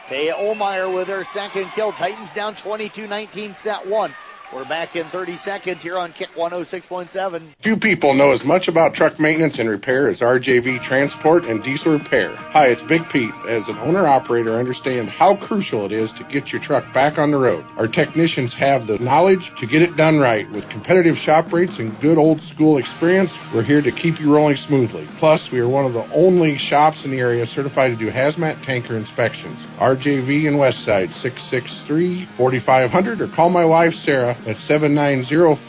Taya Olmeyer with her second kill. Titans down 22-19, set one. We're back in 30 seconds here on Kick 106.7.
Few people know as much about truck maintenance and repair as RJV Transport and Diesel Repair. Hi, it's Big Pete. As an owner-operator, I understand how crucial it is to get your truck back on the road. Our technicians have the knowledge to get it done right. With competitive shop rates and good old-school experience, we're here to keep you rolling smoothly. Plus, we are one of the only shops in the area certified to do hazmat tanker inspections. RJV in Westside, 663-4500, or call my wife, Sarah, at 790-4543.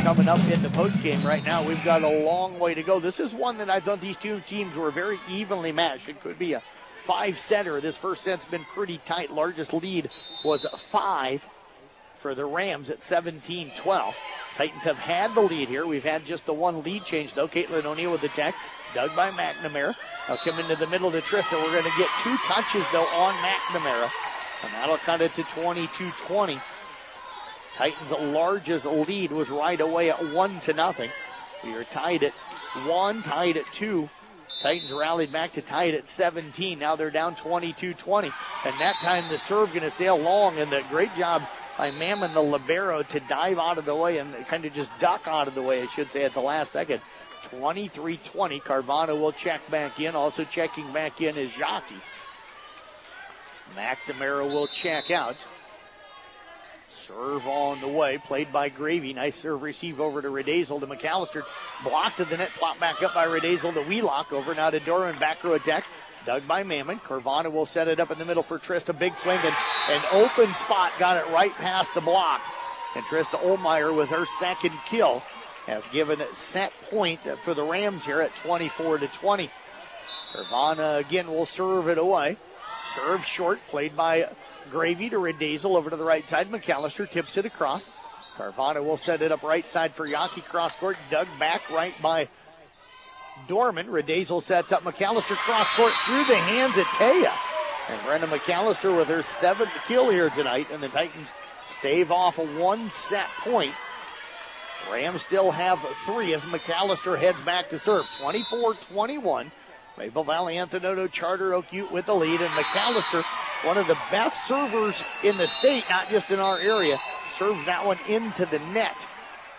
Coming up in the postgame right now. We've got a long way to go. This is one that I thought these two teams were very evenly matched. It could be a five-setter. This first set's been pretty tight. Largest lead was 5 for the Rams at 17-12. Titans have had the lead here. We've had just the one lead change, though. Caitlin O'Neill with the tech. Dug by McNamara. They'll come into the middle to Trista. We're going to get 2 touches, though, on McNamara. And that'll cut it to 22-20. Titans' largest lead was right away at 1-0. We are tied at 1, tied at 2. Titans rallied back to tie it at 17. Now they're down 22-20. And that time the serve going to sail long, and a great job by Mammon, the libero, to dive out of the way and kind of just duck out of the way, I should say, at the last second. 23-20. Carvana will check back in. Also checking back in is Jockey. McNamara will check out. Serve on the way, played by Gravy. Nice serve receive over to Redazel to McAllister. Blocked to the net, plopped back up by Redazel to Wheelock. Over now to Doran, back row attack. Dug by Mammon. Carvana will set it up in the middle for Trista. Big swing and an open spot. Got it right past the block. And Trista Olmeyer with her second kill has given it set point for the Rams here at 24-20. Carvana again will serve it away. Serve short, played by Gravy to Redazel over to the right side. McAllister tips it across. Carvana will set it up right side for Yaki. Cross court, dug back right by Dorman. Redazel sets up McAllister cross court through the hands of Taya. And Brenda McAllister with her 7th kill here tonight. And the Titans stave off a 1 set point. Rams still have 3 as McAllister heads back to serve. 24-21. Maple Valley Anthony Charter Oak Ute with the lead. And McAllister, one of the best servers in the state, not just in our area, serves that one into the net.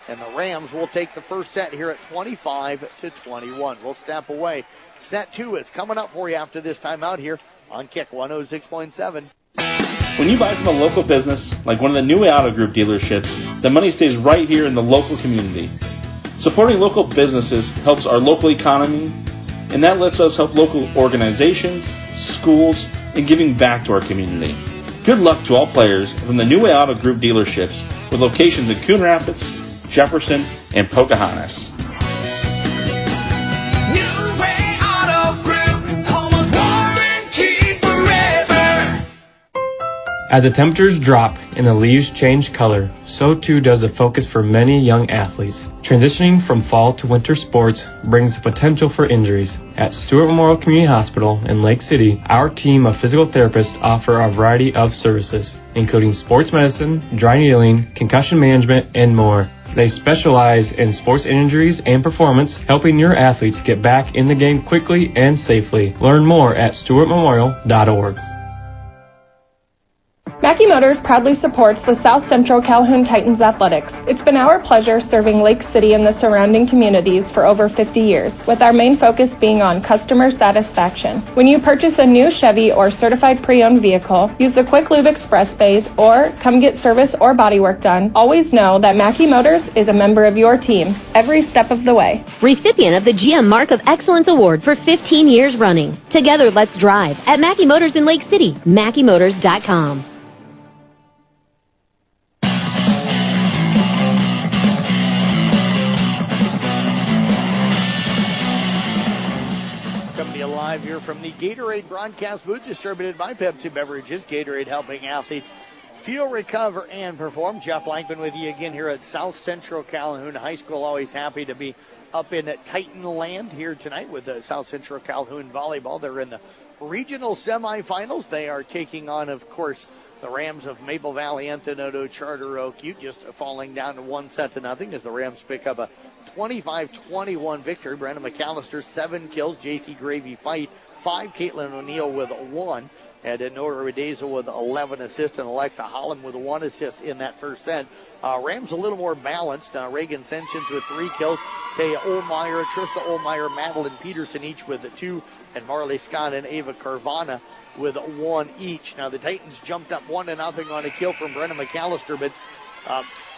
And the Rams will take the first set here at 25-21. We'll step away. Set 2 is coming up for you after this timeout here on Kick 106.7.
When you buy from a local business, like one of the New Auto Group dealerships, the money stays right here in the local community. Supporting local businesses helps our local economy, and that lets us help local organizations, schools, and giving back to our community. Good luck to all players from the New Auto Group dealerships with locations in Coon Rapids, Jefferson, and Pocahontas.
As the temperatures drop and the leaves change color, so too does the focus for many young athletes. Transitioning from fall to winter sports brings the potential for injuries. At Stewart Memorial Community Hospital in Lake City, our team of physical therapists offer a variety of services, including sports medicine, dry needling, concussion management, and more. They specialize in sports injuries and performance, helping your athletes get back in the game quickly and safely. Learn more at stewartmemorial.org.
Mackey Motors proudly supports the South Central Calhoun Titans athletics. It's been our pleasure serving Lake City and the surrounding communities for over 50 years, with our main focus being on customer satisfaction. When you purchase a new Chevy or certified pre-owned vehicle, use the Quick Lube Express bays, or come get service or body work done, always know that Mackey Motors is a member of your team every step of the way.
Recipient of the GM Mark of Excellence Award for 15 years running. Together, let's drive at Mackey Motors in Lake City, MackeyMotors.com.
Live here from the Gatorade broadcast booth, distributed by Pepsi Beverages. Gatorade helping athletes feel, recover, and perform. Jeff Lankman with you again here at South Central Calhoun High School. Always happy to be up in Titan land here tonight with the South Central Calhoun volleyball. They're in the regional semifinals. They are taking on, of course, the Rams of Maple Valley Anthony Charter Oak Ute, just falling down to 1-0 as the Rams pick up a 25-21 victory. Brandon McAllister, 7 kills. J.C. Gravy 5. Caitlin O'Neill with 1. And Nora Redezo with 11 assists. And Alexa Holland with 1 assist in that first set. Rams a little more balanced. Reagan Senchins with 3 kills. Taya Olmeyer, Trista Olmeyer, Madeline Peterson each with 2. And Marley Scott and Ava Carvana with 1 each. Now the Titans jumped up 1-0 on a kill from Brenna McAllister, but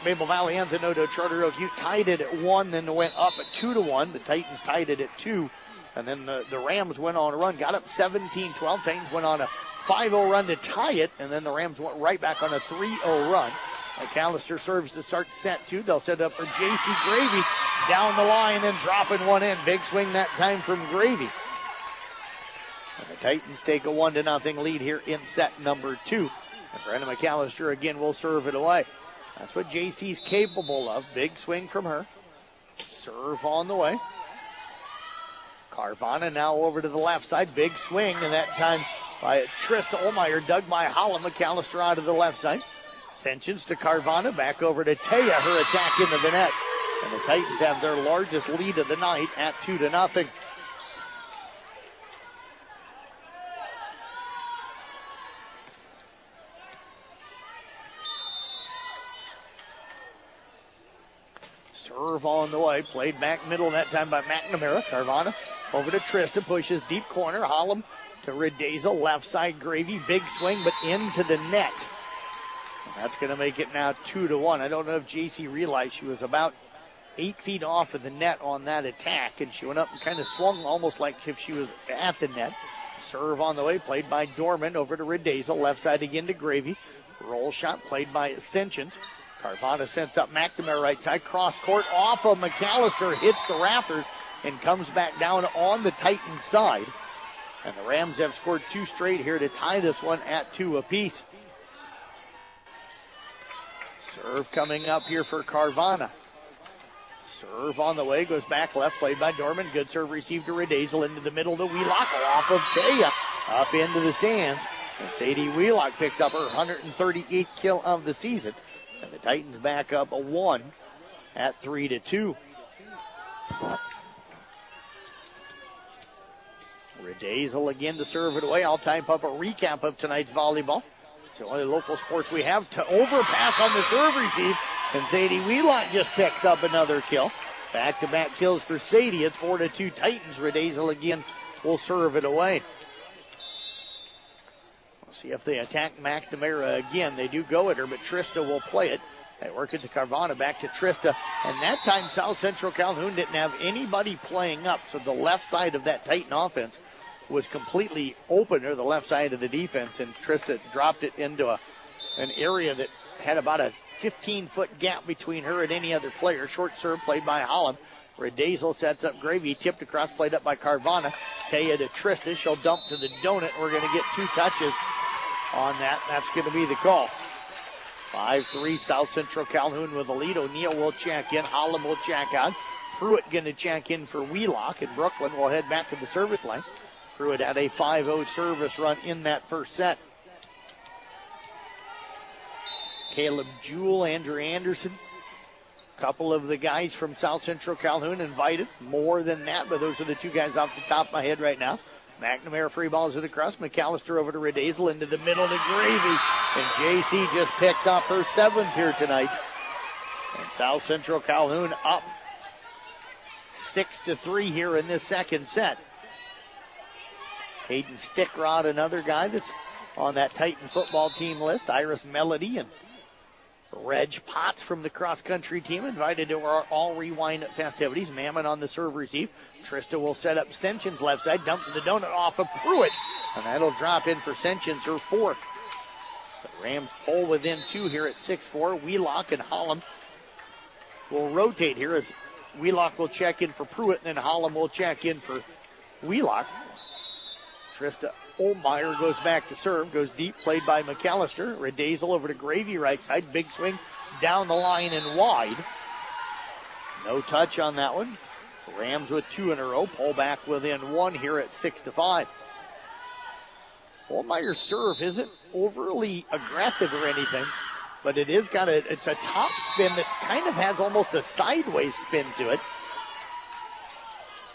Maple Valley Anthony Charter Oak Ute tied it at 1, then went up at 2-1. The Titans tied it at 2, and then the Rams went on a run, got up 17-12. Titans went on a 5-0 run to tie it, and then the Rams went right back on a 3-0 run. McAllister serves to start set 2. They'll set up for J.C. Gravy down the line and dropping one in. Big swing that time from Gravy. And the Titans take a 1-0 lead here in set number 2. And Brenda McAllister again will serve it away. That's what JC's capable of. Big swing from her. Serve on the way. Carvana now over to the left side. Big swing, and that time by Trista Olmeyer, dug by Holland. McAllister out of the left side. Senchins to Carvana, back over to Taya. Her attack into the net. And the Titans have their largest lead of the night at 2-0. Serve on the way. Played back middle that time by McNamara. Carvana over to Trista. Pushes deep corner. Hollum to Redazel. Left side Gravy. Big swing, but into the net. And that's going to make it now 2-1. I don't know if JC realized she was about 8 feet off of the net on that attack, and she went up and kind of swung almost like if she was at the net. Serve on the way. Played by Dorman over to Redazel. Left side again to Gravy. Roll shot played by Ascensions. Carvana sends up McNamara right side. Cross court off of McAllister. Hits the rafters and comes back down on the Titans side. And the Rams have scored 2 straight here to tie this one at 2 apiece. Serve coming up here for Carvana. Serve on the way. Goes back left. Played by Dorman. Good serve received to Redazel into the middle to Wheelock. Off of Taya. Up into the stands. And Sadie Wheelock picks up her 138th kill of the season. And the Titans back up a 1 at 3-2. Redazel again to serve it away. I'll type up a recap of tonight's volleyball. It's the only local sports we have. To overpass on the serve receive. And Sadie Wheelock just picks up another kill. Back-to-back kills for Sadie. It's 4-2 Titans. Redazel again will serve it away. See if they attack McNamara again. They do go at her, but Trista will play it. They work it to Carvana, back to Trista. And that time, South Central Calhoun didn't have anybody playing up, so the left side of that Titan offense was completely open, or the left side of the defense, and Trista dropped it into an area that had about a 15-foot gap between her and any other player. Short serve played by Holland. Redazel sets up Gravy, tipped across, played up by Carvana. Taya to Trista. She'll dump to the donut. We're going to get 2 touches on that. That's going to be the call. 5-3 South Central Calhoun with the lead. O'Neill will check in. Holland will check out. Pruitt going to check in for Wheelock, and Brooklyn will head back to the service line. Pruitt had a 5-0 service run in that first set. Caleb Jewell, Andrew Anderson, a couple of the guys from South Central Calhoun invited. More than that, but those are the 2 guys off the top of my head right now. McNamara free balls it across. McAllister over to Redazel into the middle to Gravy. And JC just picked up her 7th here tonight. And South Central Calhoun up 6-3 here in this second set. Hayden Stickrod, another guy that's on that Titan football team list. Iris Melody and Reg Potts from the cross-country team invited to our All Rewind festivities. Mammon on the serve receive. Trista will set up Sension's left side. Dump the donut off of Pruitt. And that'll drop in for Sension's, her 4th. The Rams pull within 2 here at 6-4. Wheelock and Holland will rotate here as Wheelock will check in for Pruitt, and then Holland will check in for Wheelock. Trista Olmeyer goes back to serve, goes deep, played by McAllister. Redazel over to Gravy, right side. Big swing down the line and wide. No touch on that one. Rams with 2 in a row. Pull back within 1 here at 6-5. Olmeyer's serve isn't overly aggressive or anything, but it's a top spin that kind of has almost a sideways spin to it.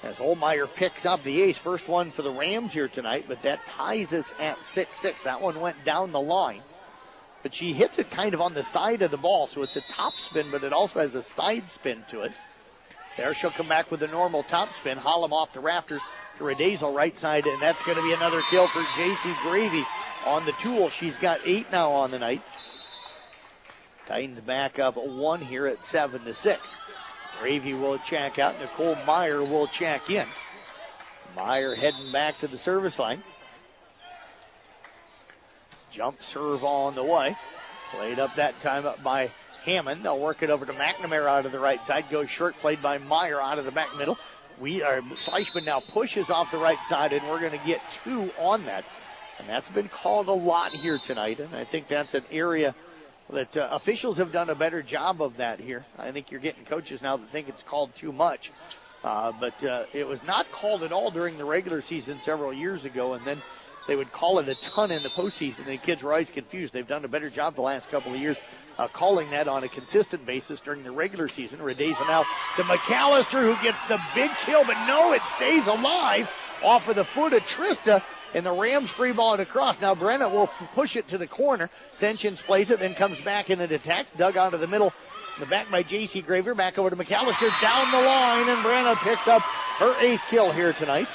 As Olmeyer picks up the ace, first one for the Rams here tonight, but that ties us at 6-6. That one went down the line, but she hits it kind of on the side of the ball, so it's a top spin, but it also has a side spin to it. There she'll come back with a normal top spin. Hollum off the rafters to Redazel right side, and that's going to be another kill for J.C. Gravy on the tool. She's got 8 now on the night. Titans back up 1 here at 7-6. Gravy will check out. Nicole Meyer will check in. Meyer heading back to the service line. Jump serve on the way. Played up that time up by Hammond. They'll work it over to McNamara out of the right side. Goes short, played by Meyer out of the back middle. Fleischman now pushes off the right side, and we're going to get 2 on that. And that's been called a lot here tonight, and I think that's an area that officials have done a better job of that here. I think you're getting coaches now that think it's called too much. But it was not called at all during the regular season several years ago, and then they would call it a ton in the postseason, and the kids were always confused. They've done a better job the last couple of years calling that on a consistent basis during the regular season. Redazel now to McAllister, who gets the big kill, but no, it stays alive off of the foot of Trista, and the Rams free ball it across. Now Brenna will push it to the corner. Sensions plays it, then comes back in and attacks. Dug out of the middle. The back by J.C. Graver. Back over to McAllister. Down the line, and Brenna picks up her 8th kill here tonight.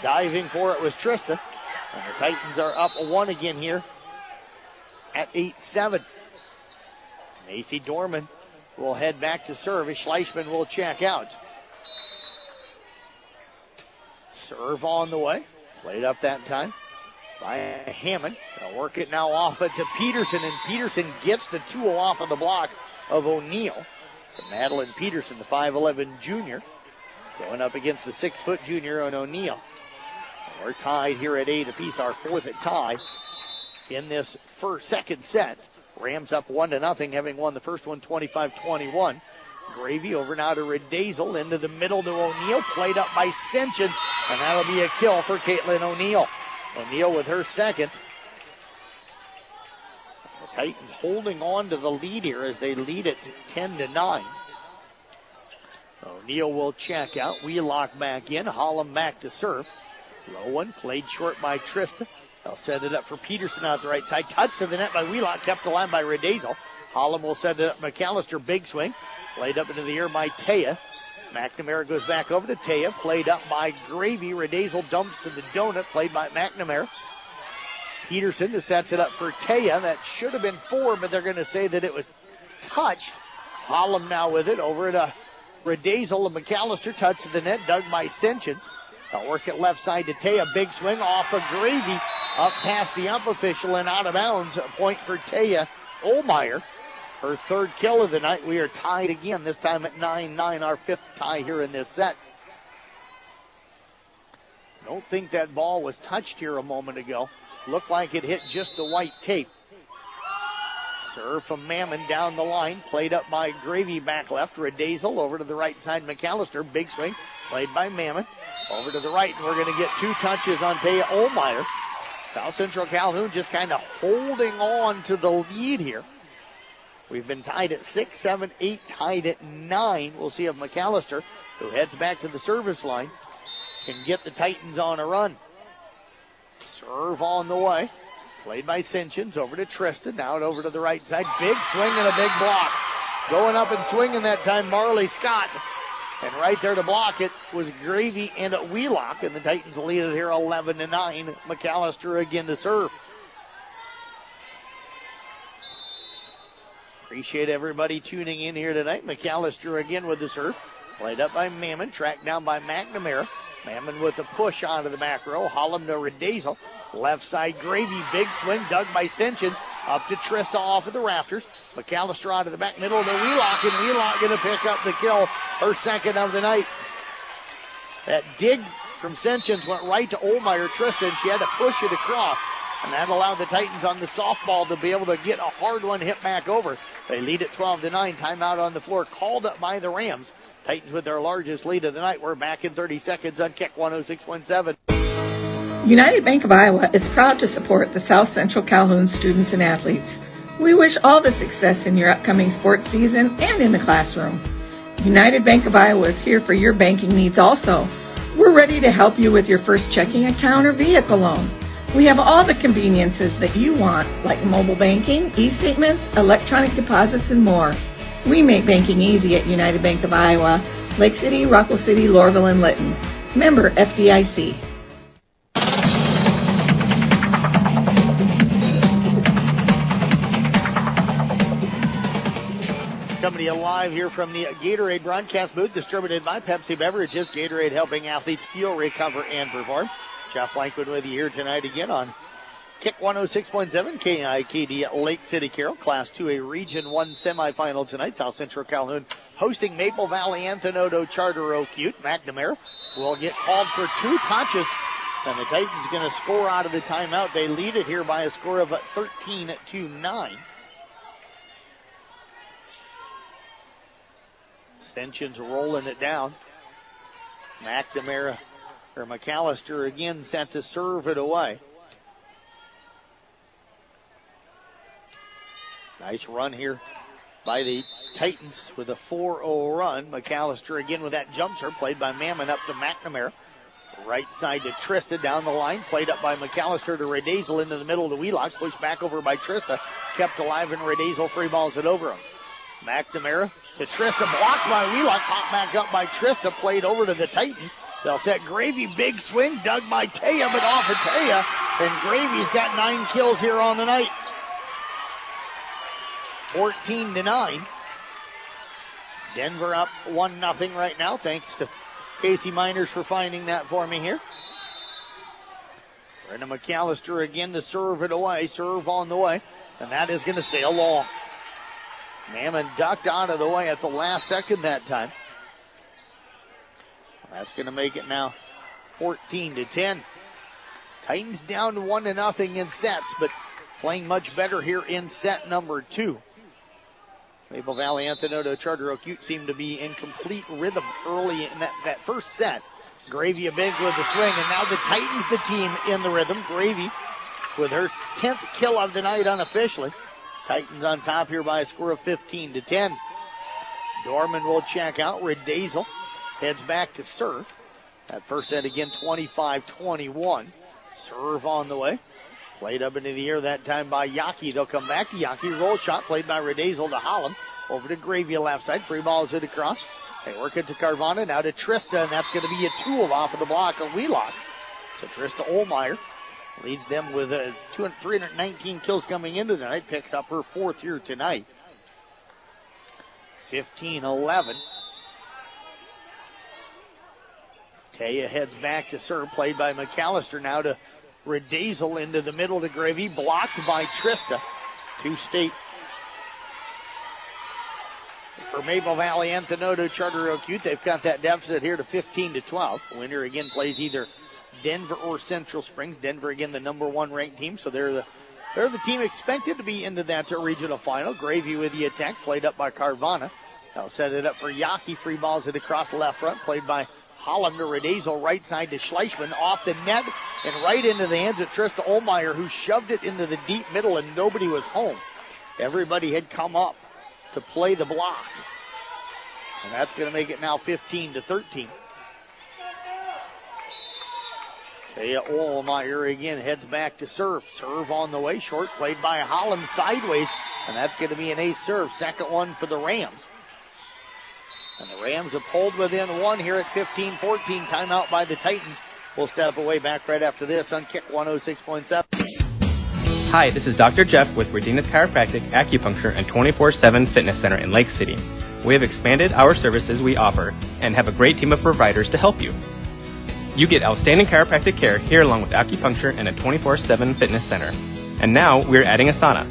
Diving for it was Trista. And the Titans are up 1 again here at 8-7. Macy Dorman will head back to serve as Schleichman will check out. Serve on the way. Played up that time by Hammond. They'll work it now off it to Peterson, and Peterson gets the tool off of the block of O'Neill. So Madeline Peterson, the 5'11 junior, going up against the 6-foot junior on O'Neill. We're tied here at 8 apiece, our 4th tie in this second set. Rams up 1-0, having won the first one 25-21. Gravy over now to Redazel, into the middle to O'Neill, played up by Sension, and that'll be a kill for Caitlin O'Neill. O'Neill with her 2nd. The Titans holding on to the lead here as they lead it 10-9. O'Neill will check out. Wheelock back in. Hollum back to serve. Low one played short by Trista. They'll set it up for Peterson out the right side. Touch to the net by Wheelock, kept alive by Redazel. Hollum will set it up. McAllister, big swing. Played up into the air by Taya. McNamara goes back over to Taya. Played up by Gravy. Redazel dumps to the donut. Played by McNamara. Peterson sets it up for Taya. That should have been 4, but they're going to say that it was touched. Hollum now with it over to Redazel and McAllister. Touch to the net. Dug by Sensions. They'll work it left side to Taya. Big swing off of Gravy. Up past the ump official and out of bounds. A point for Taya Olmeyer. Her 3rd kill of the night. We are tied again, this time at 9-9, our 5th tie here in this set. Don't think that ball was touched here a moment ago. Looked like it hit just the white tape. Serve from Mammon down the line. Played up by Gravy back left. Redazel over to the right side. McAllister, big swing. Played by Mammon. Over to the right, and we're going to get 2 touches on Taya Olmeyer. South Central Calhoun just kind of holding on to the lead here. We've been tied at 6, 7, 8, tied at 9. We'll see if McAllister, who heads back to the service line, can get the Titans on a run. Serve on the way. Played by Sinchins, over to Tristan, now over to the right side. Big swing and a big block. Going up and swinging that time, Marley Scott. And right there to block it was Gravy and Wheelock, and the Titans lead it here 11-9. McAllister again to serve. Appreciate everybody tuning in here tonight. McAllister again with the serve. Played up by Mammon, tracked down by McNamara. Mammon with a push onto the back row. Hollum to Redazel. Left side Gravy, big swing, dug by Sinchins. Up to Trista off of the rafters. McAllister out of the back middle to Wheelock, and Wheelock going to pick up the kill, her second of the night. That dig from Sinchins went right to Olmeyer. Tristan, she had to push it across, and that allowed the Titans on the softball to be able to get a hard one hit back over. They lead at 12-9. Timeout on the floor called up by the Rams. Titans with their largest lead of the night. We're back in 30 seconds on Kick 106.7.
United Bank of Iowa is proud to support the South Central Calhoun students and athletes. We wish all the success in your upcoming sports season and in the classroom. United Bank of Iowa is here for your banking needs also. We're ready to help you with your first checking account or vehicle loan. We have all the conveniences that you want, like mobile banking, e-statements, electronic deposits, and more. We make banking easy at United Bank of Iowa, Lake City, Rockwell City, Lorville, and Lytton. Member FDIC.
Coming to you live here from the Gatorade broadcast booth, distributed by Pepsi Beverages. Gatorade helping athletes fuel, recover, and perform. Jeff Blankwood with you here tonight again on Kick 106.7 KIKD at Lake City Carroll. Class 2A Region 1 semifinal tonight. South Central Calhoun hosting Maple Valley Anthony Charter Oak Ute. McNamara will get called for 2 touches, and the Titans going to score out of the timeout. They lead it here by a score of 13-9. Sinchins rolling it down. McAllister again sent to serve it away. Nice run here by the Titans with a 4-0 run. McAllister again with that jump serve, played by Mammon up to McNamara. Right side to Trista down the line, played up by McAllister to Redazel into the middle to Wheelock, pushed back over by Trista, kept alive, and Redazel free balls it over him. McNamara to Trista, blocked by Wheelock, popped back up by Trista, played over to the Titans. They'll set Gravy, big swing, dug by Taya, but off of Taya, and Gravy's got 9 kills here on the night. 14-9. Denver up 1-0 right now, thanks to Casey Miners for finding that for me here. Brenda McAllister again to serve it away, serve on the way, and that is going to stay long. Mammon ducked out of the way at the last second that time. That's going to make it now 14-10. Titans down 1-0 in sets, but playing much better here in set number 2. Maple Valley Anthony Charter Oak Ute seemed to be in complete rhythm early in that first set. Gravy a big with the swing, and now the Titans the team in the rhythm. Gravy with her 10th kill of the night unofficially. Titans on top here by a score of 15-10. Dorman will check out. Redazel heads back to serve. That first set again 25-21. Serve on the way. Played up into the air that time by Yaki. They'll come back to Yaki. Roll shot played by Redazel to Hollum. Over to Gravy left side. Free ball is it across. They work it to Carvana. Now to Trista, and that's going to be a 2 off of the block of Wheelock. So Trista Olmeyer leads them with 319 kills coming into tonight. Picks up her 4th here tonight. 15-11. Taya heads back to serve. Played by McAllister now to Redazel into the middle to Gravy. Blocked by Trista. 2 state for Maple Valley Anthony Charter Oak Ute. They've got that deficit here to 15-12. Winner again plays either Denver or Central Springs. Denver again the number 1 ranked team, so they're the team expected to be into that regional final. Gravy with the attack, played up by Carvana. They'll set it up for Yaki. Free balls it across the left front, played by Holland to Redazel, right side to Schleichman, off the net and right into the hands of Trista Olmeyer, who shoved it into the deep middle, and nobody was home. Everybody had come up to play the block. And that's going to make it now 15-13. Thea Ohlmeyer again heads back to serve. Serve on the way. Short played by Holland sideways. And that's going to be an ace serve. Second one for the Rams. And the Rams have pulled within one here at 15-14. Timeout by the Titans. We'll step away back right after this on Kick 106.7.
Hi, this is Dr. Jeff with Redenis Chiropractic, Acupuncture, and 24/7 Fitness Center in Lake City. We have expanded our services we offer and have a great team of providers to help you. You get outstanding chiropractic care here along with acupuncture and a 24/7 fitness center. And now we're adding a sauna.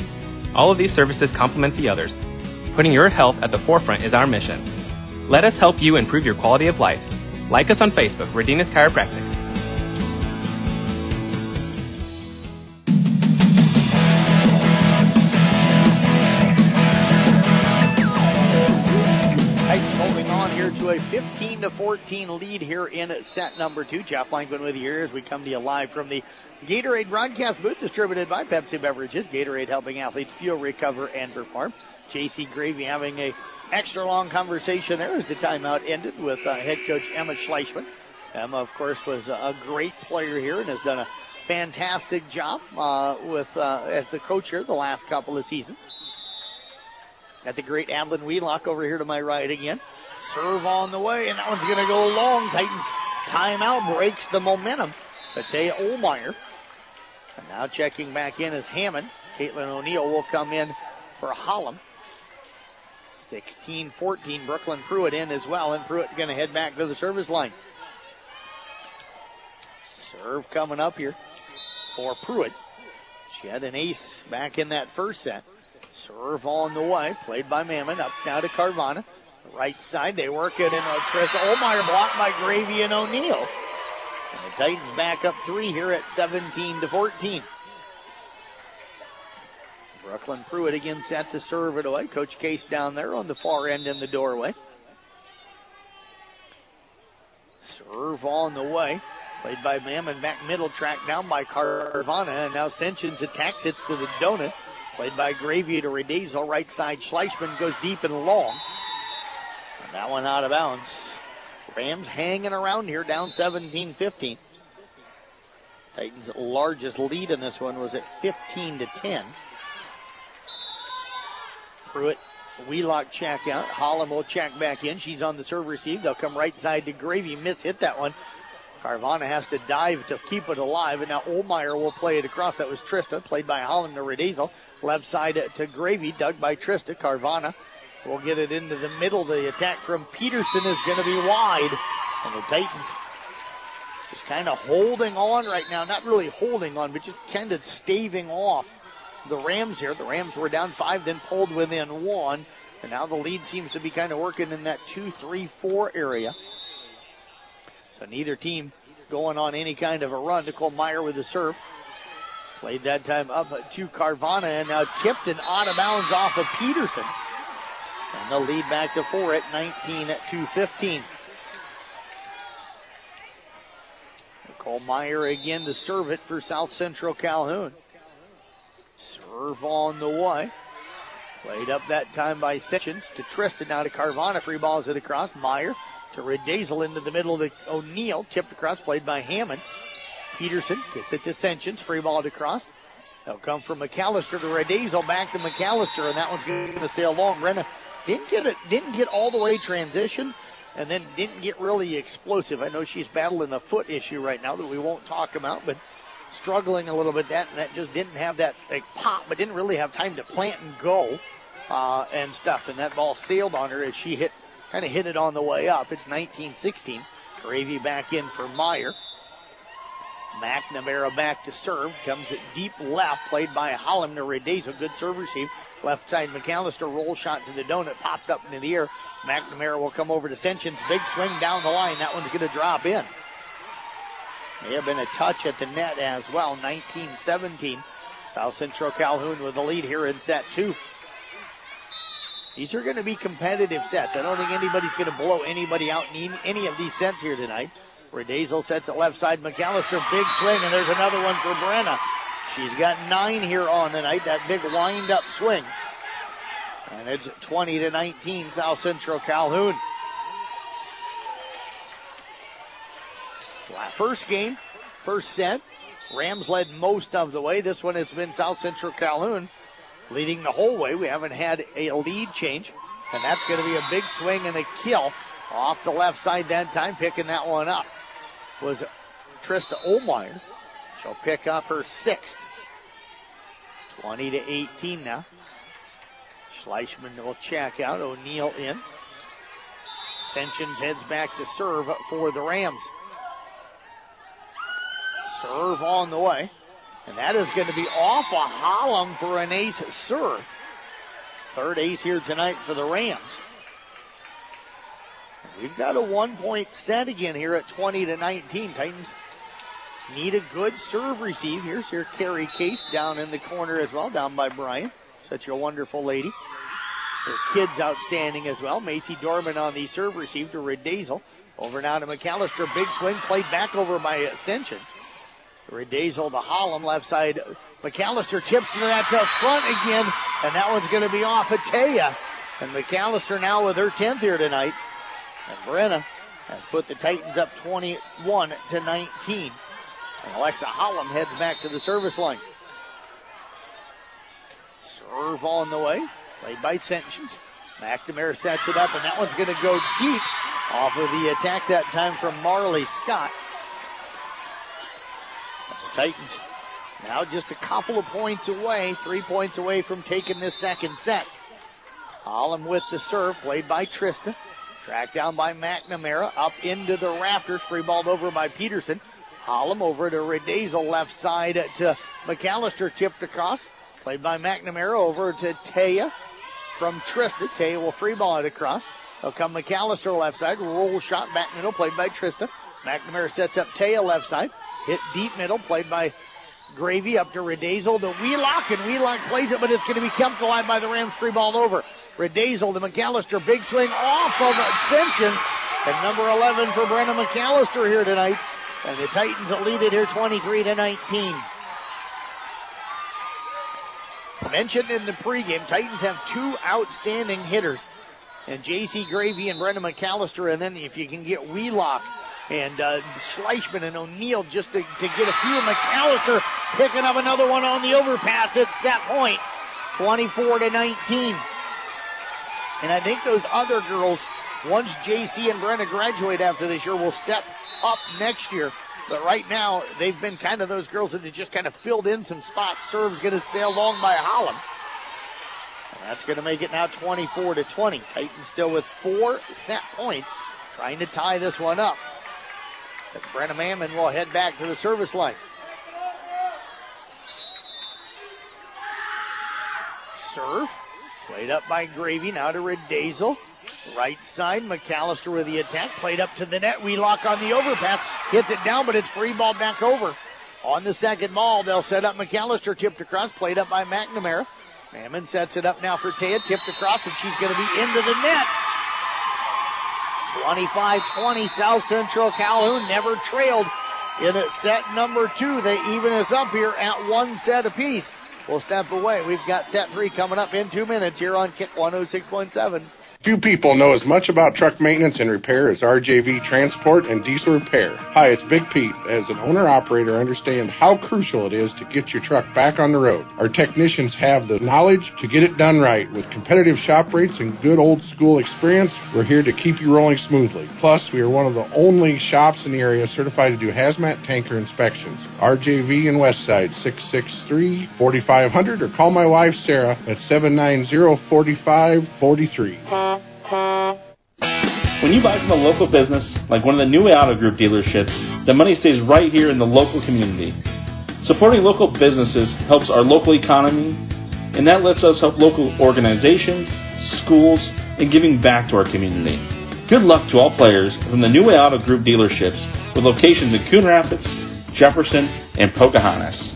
All of these services complement the others. Putting your health at the forefront is our mission. Let us help you improve your quality of life. Like us on Facebook, Redenis Chiropractic.
To a 15-14 lead here in set number 2. Jeff Langman with you here as we come to you live from the Gatorade broadcast booth distributed by Pepsi Beverages. Gatorade helping athletes fuel, recover, and perform. J.C. Gravy having a extra long conversation there as the timeout ended with head coach Emma Schleichman. Emma, of course, was a great player here and has done a fantastic job as the coach here the last couple of seasons. Got the great Adeline Wheelock over here to my right again. Serve on the way, and that one's going to go long. Titans timeout breaks the momentum. Thea Ohlmeyer. And now checking back in is Hammond. Caitlin O'Neill will come in for Holland. 16-14, Brooklyn Pruitt in as well, and Pruitt going to head back to the service line. Serve coming up here for Pruitt. She had an ace back in that first set. Serve on the way, played by Mammon. Up now to Carvana. Right side, they work it in. Chris Ohlmeyer blocked by Gravy and O'Neill. And the Titans back up 3 here at 17-14. Brooklyn Pruitt again set to serve it away. Coach Case down there on the far end in the doorway. Serve on the way. Played by Mammon, back middle, track down by Carvana. And now Sensions attacks, hits to the donut. Played by Gravy to Redazel. Right side, Schleichman goes deep and long. And that one out of bounds. Rams hanging around here, down 17-15. Titans' largest lead in this one was at 15-10. Pruitt, Wheelock check out. Holland will check back in. She's on the serve receive. They'll come right side to Gravy. Hit that one. Carvana has to dive to keep it alive, and now Ohlmeyer will play it across. That was Trista, played by Holland to Redazel. Left side to Gravy, dug by Trista. Carvana will get it into the middle. The attack from Peterson is going to be wide, and the Titans just kind of holding on right now. Not really holding on, but just kind of staving off the Rams here. The Rams were down 5, then pulled within 1, and now the lead seems to be kind of working in that 2-3-4 area. So neither team going on any kind of a run. Nicole Meyer with the serve. Played that time up to Carvana, and now tipped and out of bounds off of Peterson. And they'll lead back to 4 at 19-15. Nicole Meyer again to serve it for South Central Calhoun. Serve on the way. Played up that time by Sessions to Tristan, now to Carvana. Free balls it across. Meyer to Redazel into the middle of the O'Neill. Tipped across, played by Hammond. Peterson gets it to Sessions. Free ball it across. They'll come from McAllister to Redazel, back to McAllister, and that one's going to sail long. Brenna didn't get all the way transition, and then didn't get really explosive. I know she's battling a foot issue right now that we won't talk about, but struggling a little bit. That just didn't have that pop, but didn't really have time to plant and go and stuff. And that ball sailed on her as she kind of hit it on the way up. It's 19-16. Gravy back in for Meyer. McNamara back to serve. Comes it deep left. Played by Holland to Redazel. Good serve receive. Left side McAllister. Roll shot to the donut. Popped up into the air. McNamara will come over to Sessions. Big swing down the line. That one's going to drop in. May have been a touch at the net as well. 19-17. South Central Calhoun with the lead here in set 2. These are going to be competitive sets. I don't think anybody's going to blow anybody out in any of these sets here tonight. Redazel sets it left side. McAllister, big swing, and there's another one for Brenna. She's got 9 here on tonight, that big wind-up swing. And it's 20-19, South Central Calhoun. First game first set, Rams led most of the way. This one has been South Central Calhoun leading the whole way. We haven't had a lead change, and that's going to be a big swing and a kill off the left side that time. Picking that one up was Trista Olmeyer. She'll pick up her sixth. 20-18 now. Schleichman will check out. O'Neill in. Ascensions heads back to serve for the Rams. Serve on the way. And that is going to be off a Hollum for an ace serve. Third ace here tonight for the Rams. We've got a 1-point set again here at 20-19. Titans need a good serve receive. Here's your Carrie Case down in the corner as well, down by Brian. Such a wonderful lady. Her kid's outstanding as well. Macy Dorman on the serve receive to Redazel. Over now to McAllister. Big swing played back over by Ascensions. Redazel to Hollum, left side. McAllister chips that to front again, and that one's going to be off Ataya. And McAllister now with her 10th here tonight. And Brenna has put the Titans up 21-19. And Alexa Hollum heads back to the service line. Serve on the way. Played by Ascensions. McNamara sets it up, and that one's going to go deep off of the attack that time from Marley Scott. The Titans now just a couple of points away, 3 points away from taking this second set. Hollum with the serve, played by Trista. Tracked down by McNamara, up into the rafters, free balled over by Peterson. Hollum over to Redazel, left side to McAllister, tipped across. Played by McNamara over to Taya from Trista. Taya will free ball it across. They'll come McAllister left side, roll shot back middle, played by Trista. McNamara sets up Taya left side, hit deep middle, played by Gravy up to Redazel to Wheelock, and Wheelock plays it, but it's going to be kept alive by the Rams, free balled over. Redazel to McAllister, big swing off of Ascension, and number 11 for Brenna McAllister here tonight. And the Titans will lead it here 23-19. Mentioned in the pregame, Titans have two outstanding hitters, and J.C. Gravy and Brenna McAllister, and then if you can get Wheelock and Schleichman and O'Neill just to get a few. McAllister picking up another one on the overpass at set point, 24-19. And I think those other girls, once J.C. and Brenna graduate after this year, will step up next year. But right now, they've been kind of those girls that have just kind of filled in some spots. Serve's going to stay along by Hollum. And that's going to make it now 24-20. Titans still with 4 set points, trying to tie this one up. But Brenna Mammon will head back to the service line. Serve. Played up by Gravy, now to Redazel. Right side, McAllister with the attack. Played up to the net. Wheelock on the overpass. Hits it down, but it's free ball back over. On the second ball, they'll set up McAllister. Tipped across. Played up by McNamara. Mammon sets it up now for Taya. Tipped across, and she's going to be into the net. 25-20, South Central Calhoun never trailed in set number 2. They even us up here at 1 set apiece. We'll step away. We've got set 3 coming up in 2 minutes here on Kick 106.7.
Few people know as much about truck maintenance and repair as RJV Transport and Diesel Repair. Hi, it's Big Pete. As an owner-operator, I understand how crucial it is to get your truck back on the road. Our technicians have the knowledge to get it done right. With competitive shop rates and good old-school experience, we're here to keep you rolling smoothly. Plus, we are one of the only shops in the area certified to do hazmat tanker inspections. RJV in Westside, 663-4500, or call my wife, Sarah, at 790-4543.
When you buy from a local business, like one of the New Auto Group dealerships, the money stays right here in the local community. Supporting local businesses helps our local economy, and that lets us help local organizations, schools, and giving back to our community. Good luck to all players from the New Auto Group dealerships with locations in Coon Rapids, Jefferson, and Pocahontas.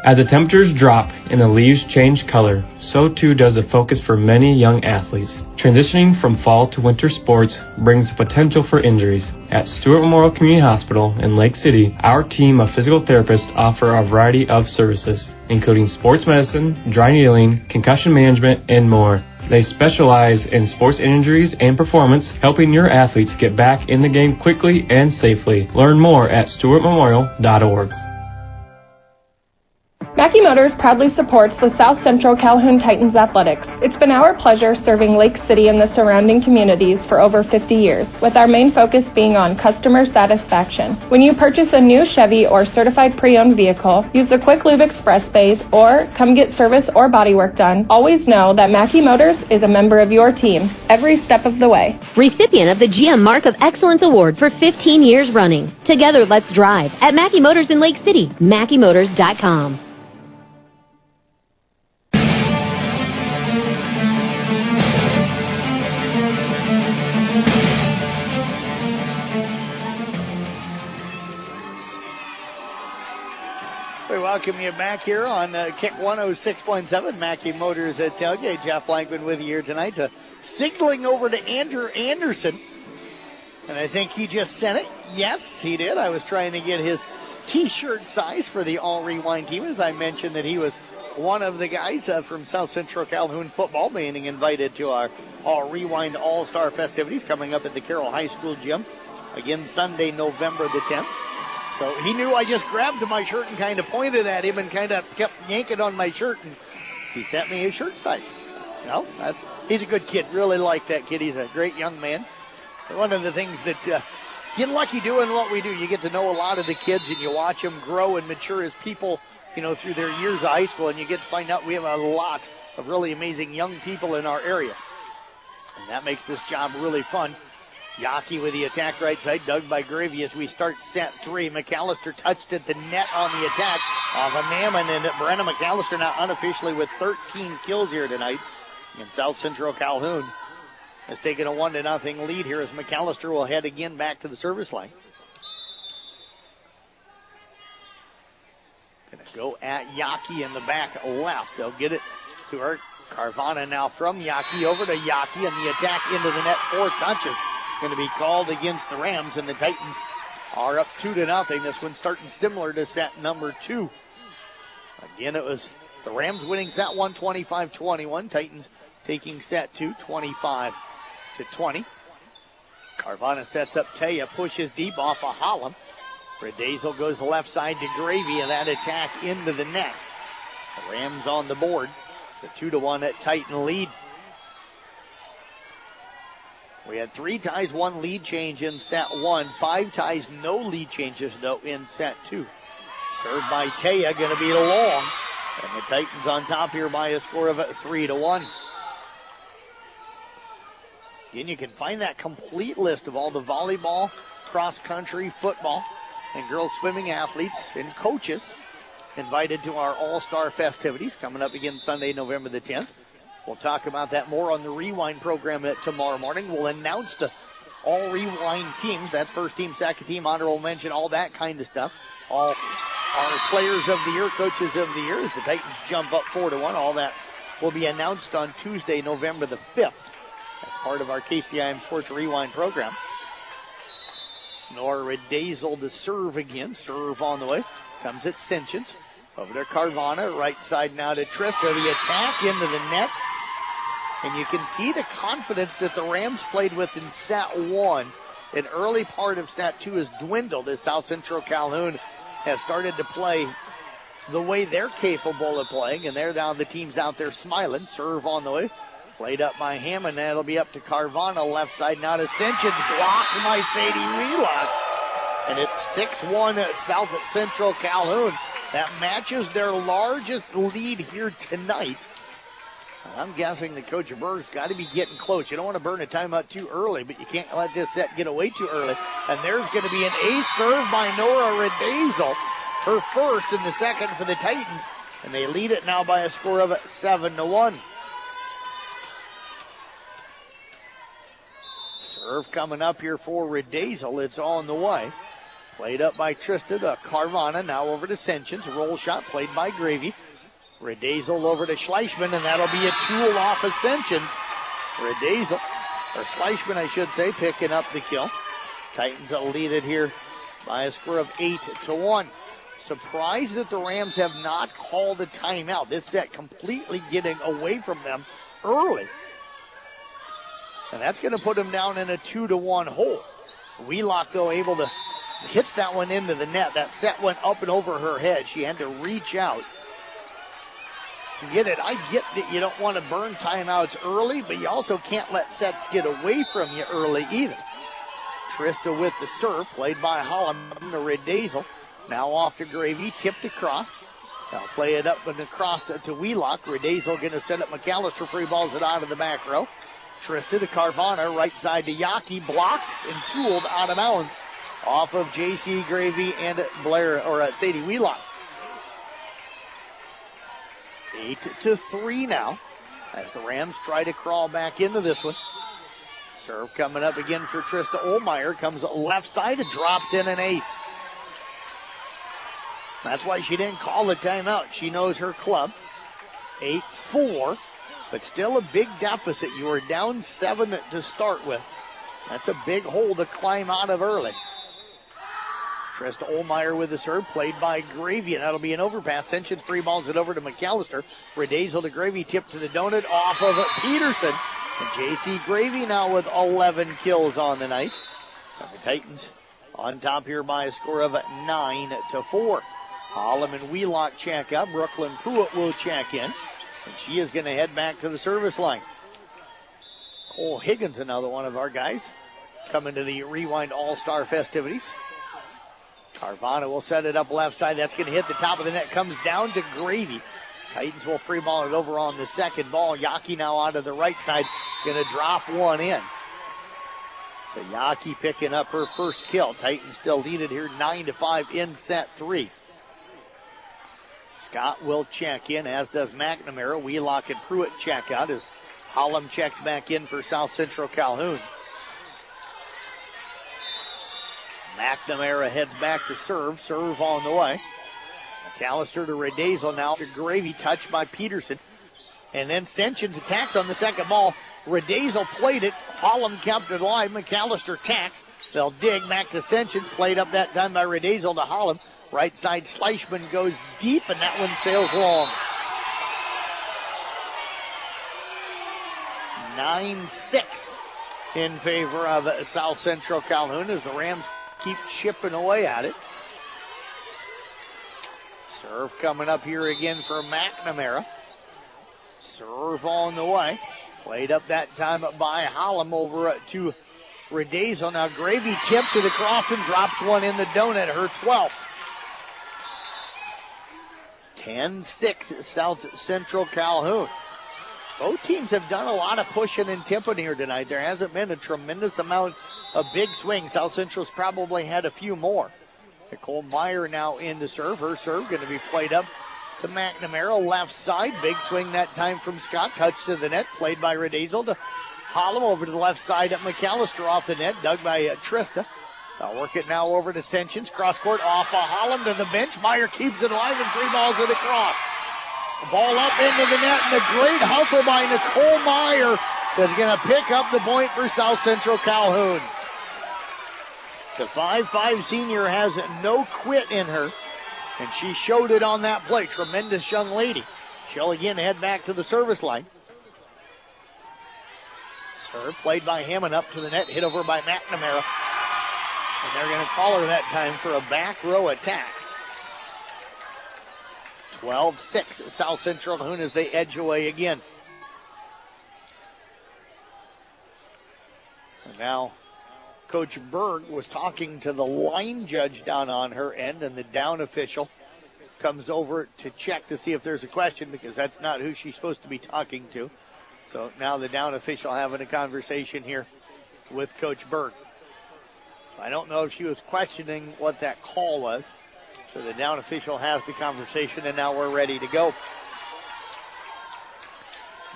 As the temperatures drop and the leaves change color, so too does the focus for many young athletes. Transitioning from fall to winter sports brings the potential for injuries. At Stewart Memorial Community Hospital in Lake City, our team of physical therapists offer a variety of services, including sports medicine, dry needling, concussion management, and more. They specialize in sports injuries and performance, helping your athletes get back in the game quickly and safely. Learn more at stewartmemorial.org.
Mackey Motors proudly supports the South Central Calhoun Titans athletics. It's been our pleasure serving Lake City and the surrounding communities for over 50 years, with our main focus being on customer satisfaction. When you purchase a new Chevy or certified pre-owned vehicle, use the Quick Lube Express bays or come get service or body work done, always know that Mackey Motors is a member of your team every step of the way.
Recipient of the GM Mark of Excellence Award for 15 years running. Together, let's drive at Mackey Motors in Lake City, MackeyMotors.com.
We welcome you back here on Kick 106.7, Mackey Motors at Tailgate. Jeff Blankman with you here tonight. Signaling over to Andrew Anderson. And I think he just sent it. Yes, he did. I was trying to get his T-shirt size for the All Rewind team. As I mentioned that he was one of the guys from South Central Calhoun football being invited to our All Rewind All-Star festivities coming up at the Carroll High School gym. Again, Sunday, November the 10th. So he knew I just grabbed my shirt and kind of pointed at him and kind of kept yanking on my shirt, and he sent me his shirt size. You know, he's a good kid. Really like that kid. He's a great young man. One of the things that get lucky doing what we do, you get to know a lot of the kids and you watch them grow and mature as people, you know, through their years of high school, and you get to find out we have a lot of really amazing young people in our area. And that makes this job really fun. Yockey with the attack right side, dug by Gravy as we start set 3. McAllister touched at the net on the attack off of Mammon, and Brenna McAllister now unofficially with 13 kills here tonight in South Central Calhoun. Has taken a 1-0 lead here as McAllister will head again back to the service line. Going to go at Yockey in the back left. They'll get it to her. Carvana now from Yockey over to Yockey, and the attack into the net for touches. Going to be called against the Rams, and the Titans are up 2-0. This one starting similar to set number 2. Again, it was the Rams winning set 1 25-21. Titans taking set 2 25-20. Carvana sets up Taya, pushes deep off of Holland. Redazel goes left side to Gravy, and that attack into the net. The Rams on the board. It's a 2-1 at Titan lead. We had 3 ties, 1 lead change in set 1. 5 ties, no lead changes, though, in set 2. Served by Taya, going to be long. And the Titans on top here by a score of 3-1. Again, you can find that complete list of all the volleyball, cross-country, football, and girls swimming athletes and coaches invited to our All-Star festivities coming up again Sunday, November the 10th. We'll talk about that more on the Rewind program tomorrow morning. We'll announce the all Rewind teams. That's first team, second team, honorable mention, all that kind of stuff. All our players of the year, coaches of the year, as the Titans jump up 4-1. All that will be announced on Tuesday, November the 5th. That's part of our KCIM Sports Rewind program. Nora Redazel to serve again. Serve on the way. Comes at Sinchins. Over to Carvana. Right side now to Trista. The attack into the net. And you can see the confidence that the Rams played with in set 1. An early part of set 2 has dwindled as South Central Calhoun has started to play the way they're capable of playing. And there now the team's out there smiling. Serve on the way. Played up by Hammond. That'll be up to Carvana. Left side now to Sinchins. Blocked by Sadie Wheelock. And it's 6-1 at South Central Calhoun. That matches their largest lead here tonight. I'm guessing that Coach Berg's got to be getting close. You don't want to burn a timeout too early, but you can't let this set get away too early. And there's going to be an ace serve by Nora Redazel. Her first and the second for the Titans. And they lead it now by a score of 7-1. Serve coming up here for Redazel. It's on the way. Played up by Trista to Carvana. Now over to Sinchins. Roll shot played by Gravy. Redazel over to Schleichman, and that'll be a tool off of Sinchins. Redazel, or Schleichman, I should say, picking up the kill. Titans will lead it here by a score of 8-1. Surprised that the Rams have not called a timeout. This set completely getting away from them early. And that's going to put them down in a 2-1 hole. Wheelock, though, able to hit that one into the net. That set went up and over her head. She had to reach out to get it. I get that you don't want to burn timeouts early, but you also can't let sets get away from you early either. Trista with the serve, played by Holland to Redazel. Now off to Gravy, tipped across. They'll play it up and across to Wheelock. Redazel going to send it. McAllister free balls it out of the back row. Trista to Carvana, right side to Yaki, blocked and fooled out of bounds off of J.C. Gravy and Sadie Wheelock. 8-3 now as the Rams try to crawl back into this one. Serve coming up again for Trista Olmeyer. Comes left side and drops in an ace. That's why she didn't call the timeout. She knows her club. 8-4. But still a big deficit. You were down 7 to start with. That's a big hole to climb out of early. Trista Olmeyer with the serve, played by Gravy, and that'll be an overpass. Ascension free balls it over to McAllister. Redazel to Gravy, tip to the donut off of Peterson. And J.C. Gravy now with 11 kills on the night. And the Titans on top here by a score of 9-4. Hollum and Wheelock check up. Brooklyn Pruitt will check in. And she is going to head back to the service line. Cole Higgins, another one of our guys, coming to the Rewind All-Star festivities. Carvana will set it up left side. That's going to hit the top of the net. Comes down to Gravy. Titans will free ball it over on the second ball. Yaki now out of the right side. Going to drop one in. So Yaki picking up her first kill. Titans still lead it here 9-5 in set 3. Scott will check in, as does McNamara. Wheelock and Pruitt check out as Hollum checks back in for South Central Calhoun. McNamara heads back to serve. Serve on the way. McAllister to Redazel now to Gravy, touched by Peterson. And then Sentians attacks on the second ball. Redazel played it. Hollum kept it alive. McAllister tacks. They'll dig back to Sentians. Played up that time by Redazel to Hollum. Right side, Schleichman goes deep, and that one sails long. 9-6 in favor of South Central Calhoun as the Rams keep chipping away at it. Serve coming up here again for McNamara. Serve on the way. Played up that time by Hollum over to Redazel. Now Gravy tips it across and drops one in the donut, her 12th. 10-6 South Central Calhoun. Both teams have done a lot of pushing and tipping here tonight. There hasn't been a tremendous amount of big swings. South Central's probably had a few more. Nicole Meyer now in to serve. Her serve going to be played up to McNamara, left side. Big swing that time from Scott. Touch to the net, played by Redazel to Hollum over to the left side at McAllister off the net, dug by Trista. They'll work it now over to Sentians. Cross court off of Hollum to the bench. Meyer keeps it alive and free balls it across. Ball up into the net, and a great hustle by Nicole Meyer is going to pick up the point for South Central Calhoun. The 5'5 senior has no quit in her, and she showed it on that play. Tremendous young lady. She'll again head back to the service line. Serve played by Hammond up to the net, hit over by McNamara. And they're going to call her that time for a back row attack. 12-6 South Central Calhoun as they edge away again. And now Coach Berg was talking to the line judge down on her end, and the down official comes over to check to see if there's a question, because that's not who she's supposed to be talking to. So now the down official having a conversation here with Coach Berg. I don't know if she was questioning what that call was. So the down official has the conversation, and now we're ready to go.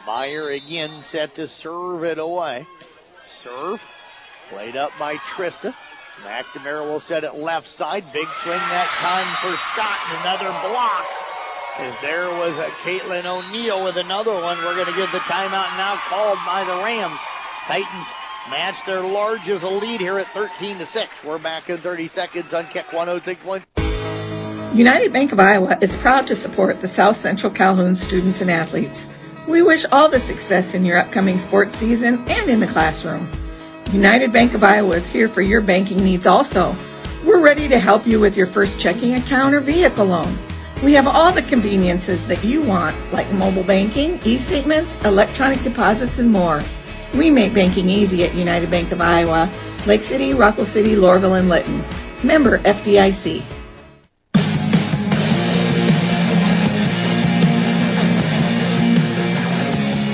Meyer again set to serve it away. Serve played up by Trista. McNamara will set it left side. Big swing that time for Scott, and another block. As there was a Caitlin O'Neill with another one. We're going to give the timeout now called by the Rams. Titans match their largest lead here at 13-6. We're back in 30 seconds on Keck 106.1.
United Bank of Iowa is proud to support the South Central Calhoun students and athletes. We wish all the success in your upcoming sports season and in the classroom. United Bank of Iowa is here for your banking needs also. We're ready to help you with your first checking account or vehicle loan. We have all the conveniences that you want, like mobile banking, e-statements, electronic deposits, and more. We make banking easy at United Bank of Iowa, Lake City, Rockville City, Lorville, and Lytton. Member FDIC.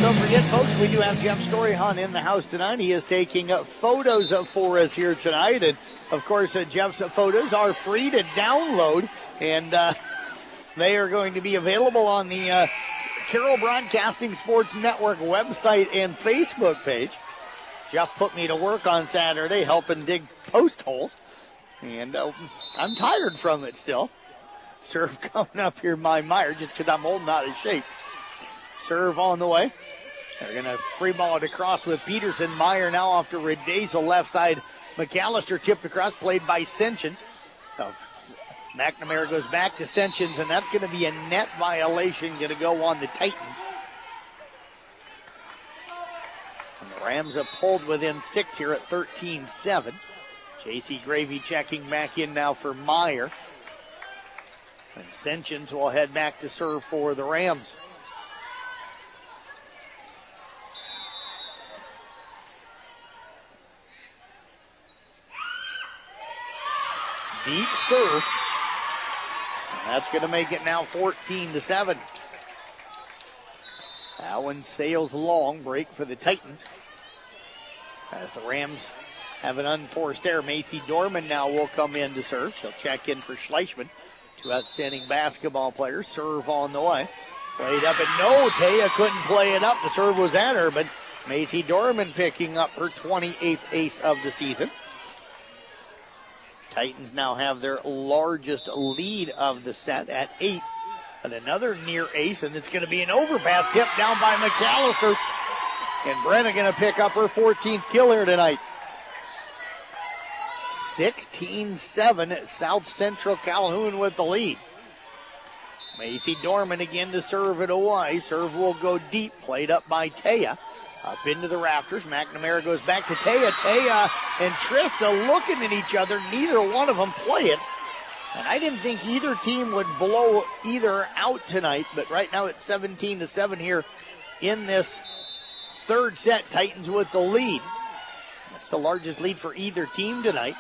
Don't forget, folks, we do have Jeff Storyhan in the house tonight. He is taking photos for us here tonight. And, of course, Jeff's photos are free to download. And they are going to be available on the Carroll Broadcasting Sports Network website and Facebook page. Jeff put me to work on Saturday helping dig post holes. And I'm tired from it still. Serve coming up here by Meyer just because I'm holding out of shape. Serve on the way. They're going to free ball it across with Peterson. Meyer now off to Redazel left side. McAllister tipped across, played by Senchins. So McNamara goes back to Senchins, and that's going to be a net violation going to go on the Titans. And the Rams have pulled within 6 here at 13-7. J.C. Gravy checking back in now for Meyer. And Senchins will head back to serve for the Rams. Deep serve. And that's going to make it now 14-7. That one sails long. Break for the Titans. As the Rams have an unforced error. Macy Dorman now will come in to serve. She'll check in for Schleichman. Two outstanding basketball players. Serve on the way. Played up and no, Taya couldn't play it up. The serve was at her, but Macy Dorman picking up her 28th ace of the season. Titans now have their largest lead of the set at 8. And another near ace, and it's going to be an overpass tipped down by McAllister. And Brenna going to pick up her 14th kill here tonight. 16-7 at South Central Calhoun with the lead. Macy Dorman again to serve it away. Serve will go deep, played up by Taya. Up into the rafters. McNamara goes back to Taya. Taya and Trista looking at each other. Neither one of them play it. And I didn't think either team would blow either out tonight, but right now it's 17-7 here in this third set. Titans with the lead. That's the largest lead for either team tonight.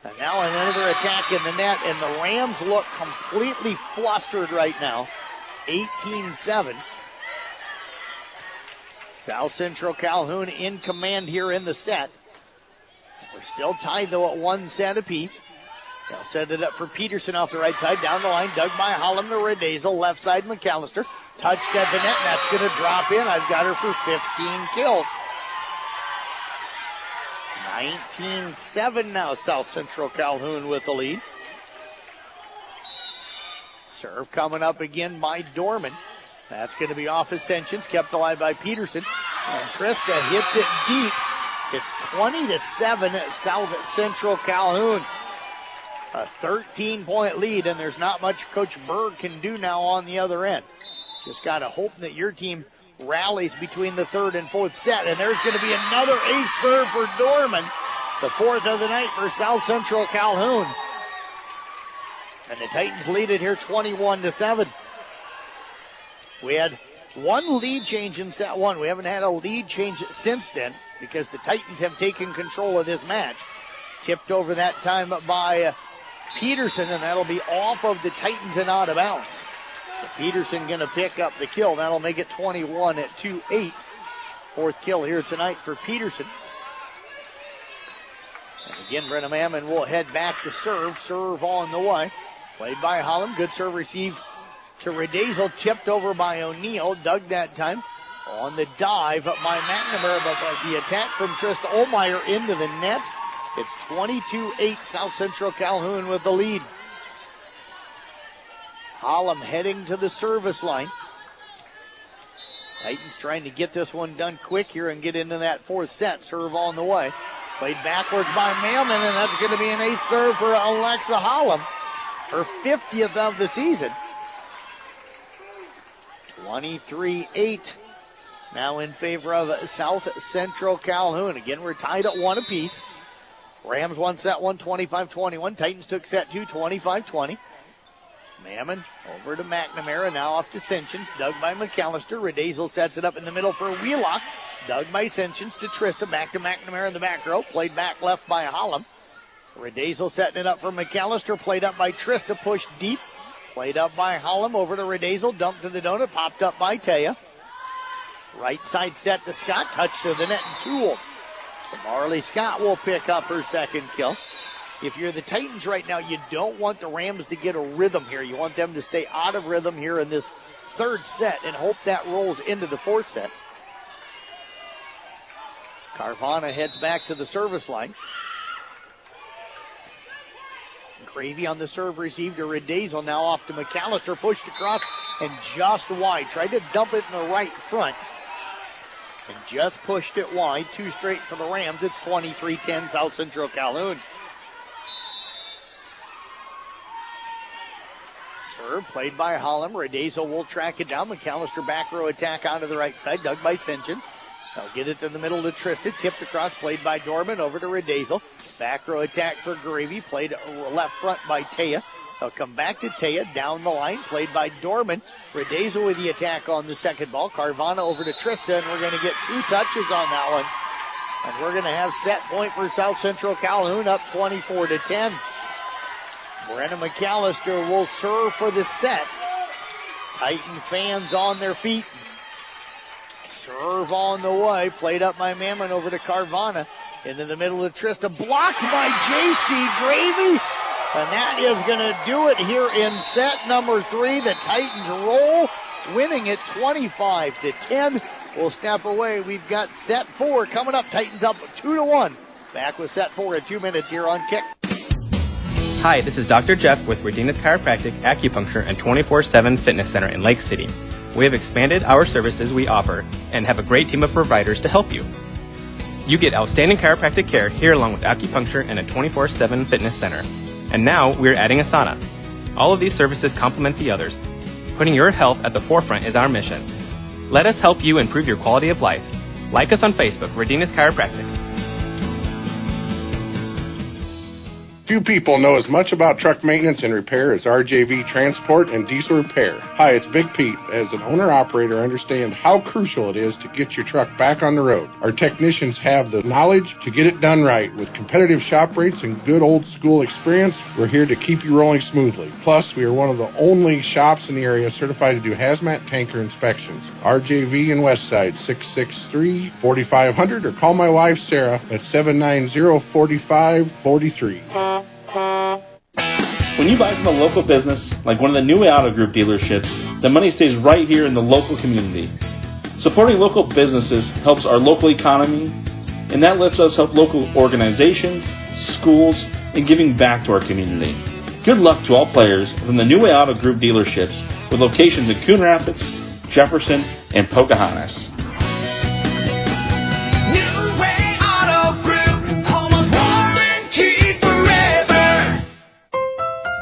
And now another attack in the net, and the Rams look completely flustered right now. 18-7. South Central Calhoun in command here in the set. We're still tied, though, at 1 set apiece. They'll set it up for Peterson off the right side. Down the line, dug by Hollum to Redazel. Left side, McAllister. Touched at the net, and that's going to drop in. I've got her for 15 kills. 19-7 now, South Central Calhoun with the lead. Serve coming up again by Dorman. That's going to be off Ascensions, kept alive by Peterson. And Trista hits it deep. It's 20-7 at South Central Calhoun. A 13-point lead, and there's not much Coach Berg can do now on the other end. Just got to hope that your team rallies between the third and fourth set. And there's going to be another ace serve for Dorman. The fourth of the night for South Central Calhoun. And the Titans lead it here 21-7. We had one lead change in set one. We haven't had a lead change since then because the Titans have taken control of this match. Tipped over that time by Peterson, and that'll be off of the Titans and out of bounds. So Peterson going to pick up the kill. That'll make it 21-8. Fourth kill here tonight for Peterson. And again, Brenna Mammon will head back to serve. Serve on the way. Played by Holland. Good serve received to Redazel. Tipped over by O'Neal. Dug that time. On the dive up by McNamara, but the attack from Trista Olmeyer into the net. It's 22-8, South Central Calhoun with the lead. Hollum heading to the service line. Titans trying to get this one done quick here and get into that fourth set. Serve on the way. Played backwards by Mammon, and that's going to be an ace serve for Alexa Hollum. Her 50th of the season. 23-8 now in favor of South Central Calhoun. Again, we're tied at 1 apiece. Rams won set 1, 25-21. Titans took set 2, 25-20. Mammon over to McNamara, now off to Senchins, dug by McAllister. Redazel sets it up in the middle for Wheelock, dug by Senchins to Trista, back to McNamara in the back row, played back left by Hollum. Redazel setting it up for McAllister, played up by Trista, pushed deep, played up by Hollum, over to Redazel, dumped to the donut, popped up by Taya. Right side set to Scott, touch to the net and Toole. Marley Scott will pick up her second kill. If you're the Titans right now, you don't want the Rams to get a rhythm here. You want them to stay out of rhythm here in this third set and hope that rolls into the fourth set. Carvana heads back to the service line. Gravy on the serve received to Redazel, now off to McAllister, pushed across and just wide. Tried to dump it in the right front and just pushed it wide. 2 straight for the Rams. It's 23-10 South Central Calhoun. Serve played by Hollum. Redazel will track it down. McAllister back row attack onto the right side, dug by Senchins. They'll get it to the middle to Tristan. Tipped across, played by Dorman, over to Redazel. Back row attack for Gravy, played left front by Taya. They'll come back to Taya, down the line, played by Dorman. Redazel with the attack on the second ball. Carvana over to Trista, and we're going to get 2 touches on that one. And we're going to have set point for South Central Calhoun, up 24-10. Brenna McAllister will serve for the set. Titan fans on their feet. Serve on the way. Played up by Mammon over to Carvana. Into the middle of Trista. Blocked by J.C. Gravy. And that is going to do it here in set number 3. The Titans roll, winning it 25-10. We'll step away. We've got set 4 coming up. Titans up 2-1. Back with set 4 in 2 minutes here on Kick.
Hi, this is Dr. Jeff with Redenis Chiropractic, Acupuncture, and 24/7 Fitness Center in Lake City. We have expanded our services we offer and have a great team of providers to help you. You get outstanding chiropractic care here along with acupuncture and a 24/7 fitness center. And now we're adding a sauna. All of these services complement the others. Putting your health at the forefront is our mission. Let us help you improve your quality of life. Like us on Facebook, Redenis Chiropractic.
Few people know as much about truck maintenance and repair as RJV Transport and Diesel Repair. Hi, it's Big Pete. As an owner-operator, I understand how crucial it is to get your truck back on the road. Our technicians have the knowledge to get it done right. With competitive shop rates and good old-school experience, we're here to keep you rolling smoothly. Plus, we are one of the only shops in the area certified to do hazmat tanker inspections. RJV in Westside, 663-4500, or call my wife, Sarah, at 790-4543.
When you buy from a local business, like one of the new Auto Group dealerships, the money stays right here in the local community. Supporting local businesses helps our local economy, and that lets us help local organizations, schools, and giving back to our community. Good luck to all players from the New Way Auto Group dealerships with locations in Coon Rapids, Jefferson, and Pocahontas.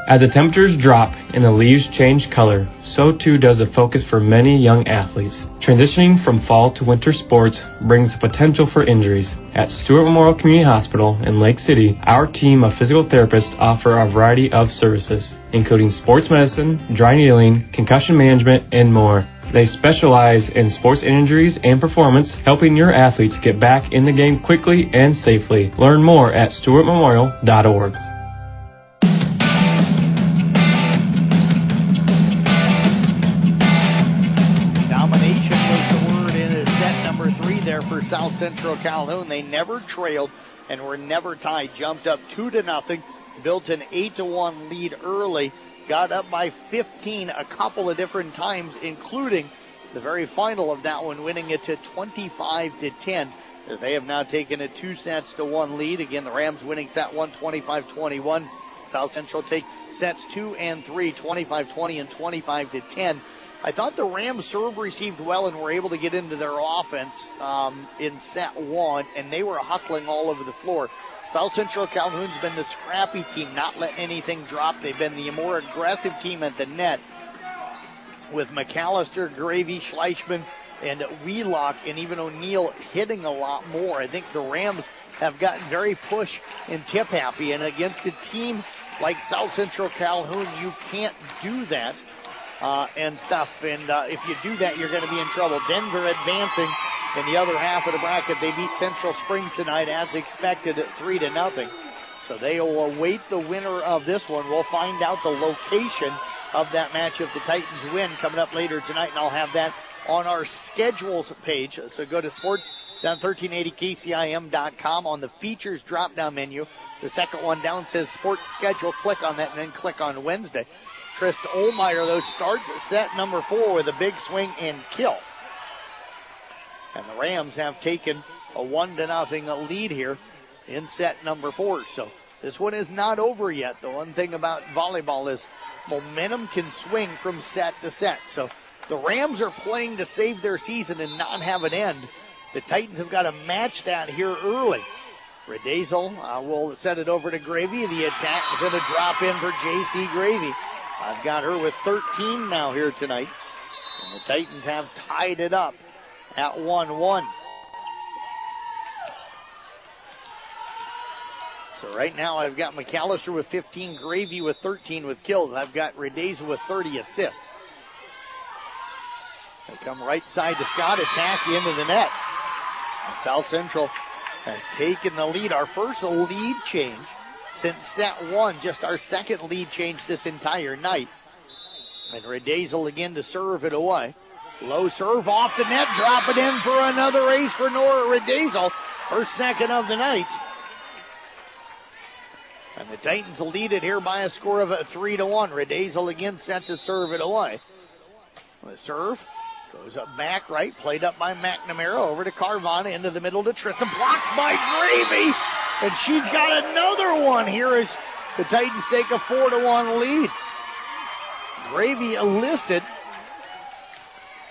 As the temperatures drop and the leaves change color, so too does the focus for many young athletes. Transitioning from fall to winter sports brings the potential for injuries. At Stewart Memorial Community Hospital in Lake City, our team of physical therapists offer a variety of services, including sports medicine, dry needling, concussion management, and more. They specialize in sports injuries and performance, helping your athletes get back in the game quickly and safely. Learn more at stewartmemorial.org.
South Central Calhoun. They never trailed and were never tied. Jumped up 2-0, built an 8-1 lead early, got up by 15 a couple of different times, including the very final of that one, winning it to 25-10. As they have now taken a 2-1 lead. Again, the Rams winning set 1, 25-21. South Central take sets 2 and 3, 25-20 and 25-10. I thought the Rams serve received well and were able to get into their offense in set 1, and they were hustling all over the floor. South Central Calhoun's been the scrappy team, not letting anything drop. They've been the more aggressive team at the net with McAllister, Gravy, Schleichman, and Wheelock and even O'Neill hitting a lot more. I think the Rams have gotten very push and tip happy, and against a team like South Central Calhoun, you can't do that and stuff. And if you do that, you're going to be in trouble. Denver advancing in the other half of the bracket. They beat Central Springs tonight as expected at 3-0. So they will await the winner of this one. We'll find out the location of that match if the Titans win coming up later tonight, and I'll have that on our schedules page. So go to sports.1380kcim.com on the features drop-down menu. The second one down says sports schedule. Click on that and then click on Wednesday. Trista Olmeyer, though, starts set number 4 with a big swing and kill. And the Rams have taken a 1-0 lead here in set number 4. So this one is not over yet. The one thing about volleyball is momentum can swing from set to set. So the Rams are playing to save their season and not have it end. The Titans have got to match that here early. Redazel will set it over to Gravy. The attack is going to drop in for J.C. Gravy. I've got her with 13 now here tonight. And the Titans have tied it up at 1-1. So right now I've got McAllister with 15, Gravy with 13 with kills. I've got Redazel with 30 assists. They come right side to Scott, attack the end of the net. And South Central has taken the lead. Our first lead change since set 1, just our second lead change this entire night. And Redazel again to serve it away. Low serve off the net, drop it in for another ace for Nora Redazel, her second of the night. And the Titans lead it here by a score of 3-1. Redazel again set to serve it away. The serve goes up back right, played up by McNamara, over to Carvana, into the middle to Tristan, blocked by Gravy, and she's got another one here as the Titans take a 4-1 lead. Gravy listed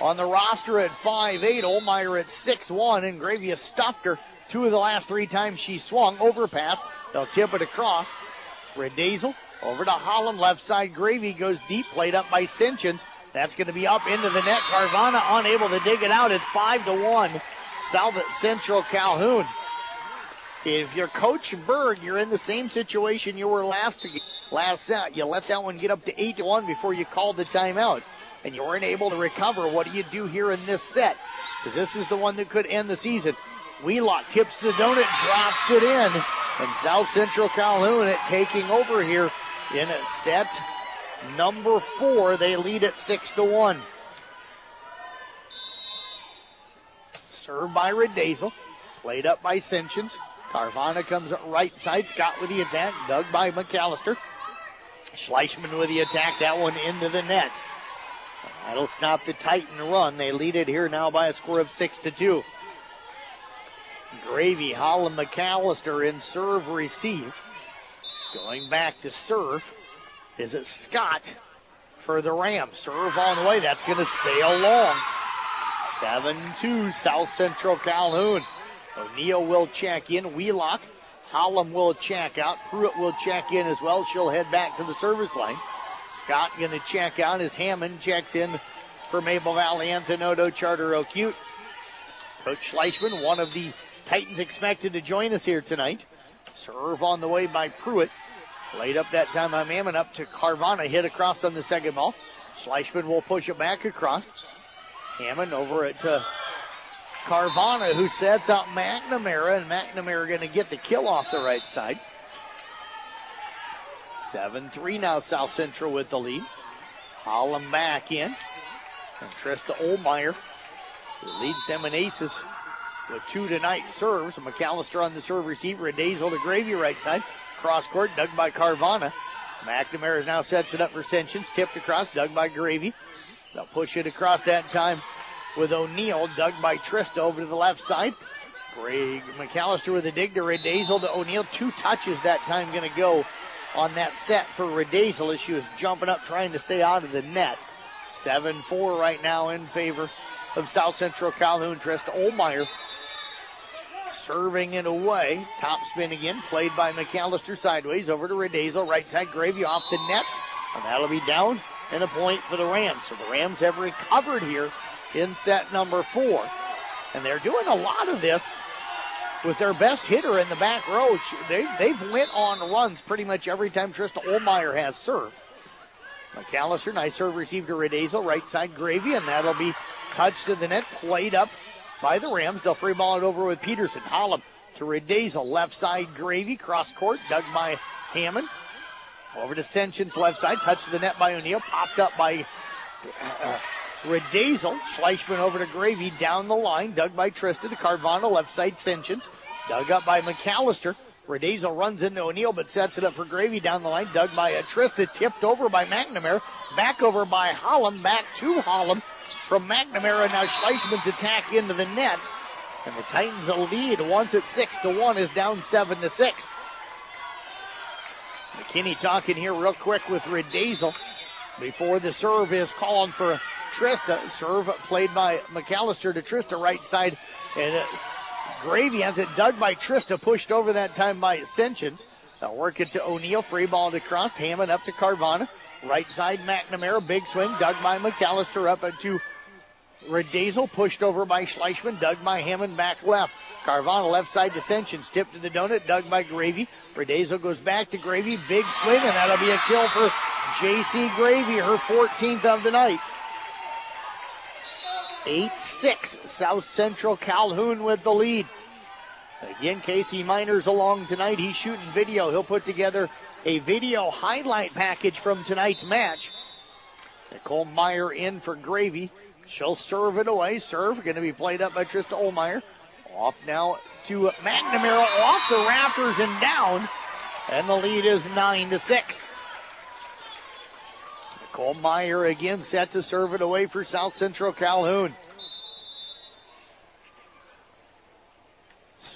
on the roster at 5'8", Olmeyer at 6'1", and Gravy has stuffed her 2 of the last 3 times she swung. Overpass, they'll tip it across. Redazel over to Holland, left side. Gravy goes deep, played up by Sinchins. That's going to be up into the net. Carvana unable to dig it out. It's 5-1. South Central Calhoun. If you're Coach Berg, you're in the same situation you were last set. You let that one get up to 8-1 before you called the timeout, and you weren't able to recover. What do you do here in this set? Because this is the one that could end the season. Wheelock tips the donut, drops it in, and South Central Calhoun taking over here in set number 4. They lead at 6-1. Served by Redazel, played up by Sinchins. Carvana comes right side. Scott with the attack, dug by McAllister. Schleichman with the attack, that one into the net. That'll stop the Titan run. They lead it here now by a score of 6-2. Gravy, Holland, McAllister in serve receive. Going back to serve. Is it Scott for the Rams? Serve on the way. That's going to stay along. 7-2 South Central Calhoun. O'Neill will check in. Wheelock. Holland will check out. Pruitt will check in as well. She'll head back to the service line. Scott going to check out as Hammond checks in for Maple Valley Antinodo Charter Oak Ute. Coach Schleichman, one of the Titans expected to join us here tonight. Serve on the way by Pruitt. Laid up that time by Mammon, up to Carvana. Hit across on the second ball. Schleichman will push it back across. Hammond over at Carvana, who sets out McNamara, and McNamara going to get the kill off the right side. 7-3 now, South Central with the lead. Holland back in. And Trista Olmeyer, who leads them in aces with 2 tonight, serves. McAllister on the serve receive. Redazel to Gravy right side. Cross court, dug by Carvana. McNamara now sets it up for Sinchins. Tipped across, dug by Gravy. They'll push it across that time with O'Neill, dug by Trista over to the left side. Greg McAllister with a dig to Redazel to O'Neill. 2 touches that time going to go on that set for Redazel as she was jumping up trying to stay out of the net. 7-4 right now in favor of South Central Calhoun. Trista Olmeyer serving it away. Top spin again, played by McAllister sideways over to Redazel. Right side, Gravy off the net. And that'll be down and a point for the Rams. So the Rams have recovered here in set number 4. And they're doing a lot of this with their best hitter in the back row. They've went on runs pretty much every time Trista Olmeyer has served. McAllister, nice serve received to Redazel, right side Gravy, and that'll be touched to the net, played up by the Rams. They'll free ball it over with Peterson. Hollum to Redazel, left side Gravy, cross court, dug by Hammond. Over to Sentience, left side, touched to the net by O'Neill, popped up by Redazel. Schleichman over to Gravy, down the line, dug by Trista to Carvana, left side Sentience, dug up by McAllister. Redazel runs into O'Neill, but sets it up for Gravy down the line. Dug by Trista, tipped over by McNamara. Back over by Hollum, back to Hollum from McNamara. Now Schleichman's attack into the net. And the Titans will lead once at 6-1 is down 7-6. McKinney talking here real quick with Redazel before the serve is called for Trista. Serve played by McAllister to Trista, right side. And Gravy has it dug by Trista, pushed over that time by Sentience. They'll work it to O'Neill, free ball to cross, Hammond up to Carvana. Right side McNamara, big swing, dug by McAllister up to Redazel, pushed over by Schleichman, dug by Hammond, back left. Carvana left side to Sentience, tipped to the donut, dug by Gravy. Redazel goes back to Gravy, big swing, and that'll be a kill for J.C. Gravy, her 14th of the night. 8-6, South Central Calhoun with the lead. Again, Casey Miners along tonight. He's shooting video. He'll put together a video highlight package from tonight's match. Nicole Meyer in for Gravy. She'll serve it away. Serve going to be played up by Trista Olmeyer. Off now to McNamara, off the rafters and down. And the lead is 9-6. Nicole Meyer again set to serve it away for South Central Calhoun.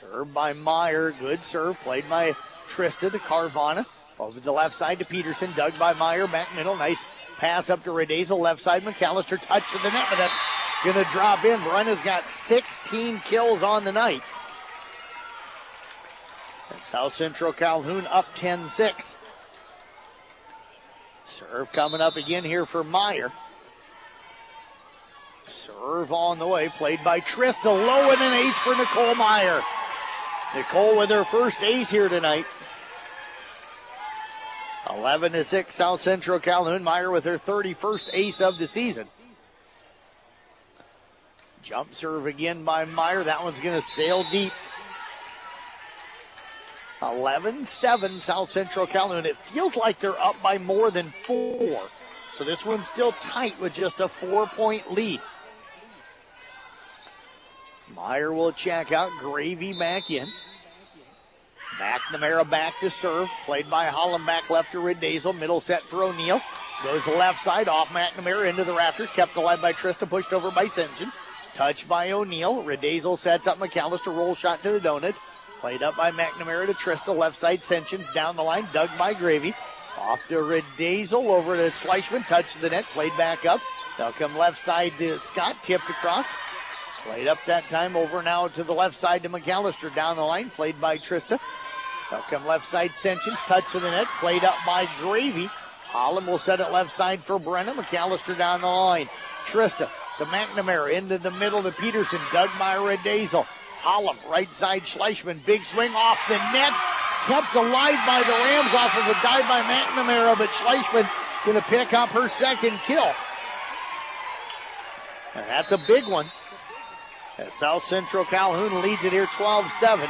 Served by Meyer. Good serve. Played by Trista to Carvana. Over the left side to Peterson. Dug by Meyer. Back middle. Nice pass up to Redazel. Left side McAllister. Touch to the net, but that's going to drop in. Brenna's got 16 kills on the night. And South Central Calhoun up 10-6. Serve coming up again here for Meyer. Serve on the way, played by Trista. Low and an ace for Nicole Meyer. Nicole with her first ace here tonight. 11-6 South Central Calhoun. Meyer with her 31st ace of the season. Jump serve again by Meyer. That one's going to sail deep. 11-7 South Central Calhoun. It feels like they're up by more than 4. So this one's still tight with just a 4-point lead. Meyer will check out. Gravy back in. McNamara back to serve. Played by Hollum back left to Redazel. Middle set for O'Neill. Goes left side off McNamara into the rafters. Kept alive by Trista. Pushed over by Sentience. Touched by O'Neill. Redazel sets up McAllister. Roll shot to the donut. Played up by McNamara to Trista. Left side Sentience. Down the line. Dug by Gravy. Off to Redazel. Over to Schleichman. Touch to the net. Played back up. They'll come left side to Scott. Tipped across. Played up that time. Over now to the left side to McAllister. Down the line. Played by Trista. They'll come left side Sentience. Touch to the net. Played up by Gravy. Hollum will set it left side for Brenna. McAllister down the line. Trista to McNamara. Into the middle to Peterson. Dug by Redazel. Hollum, right side Schleichman. Big swing off the net. Kept alive by the Rams off of a dive by McNamara, but Schleichman going to pick up her second kill. And that's a big one. As South Central Calhoun leads it here 12-7.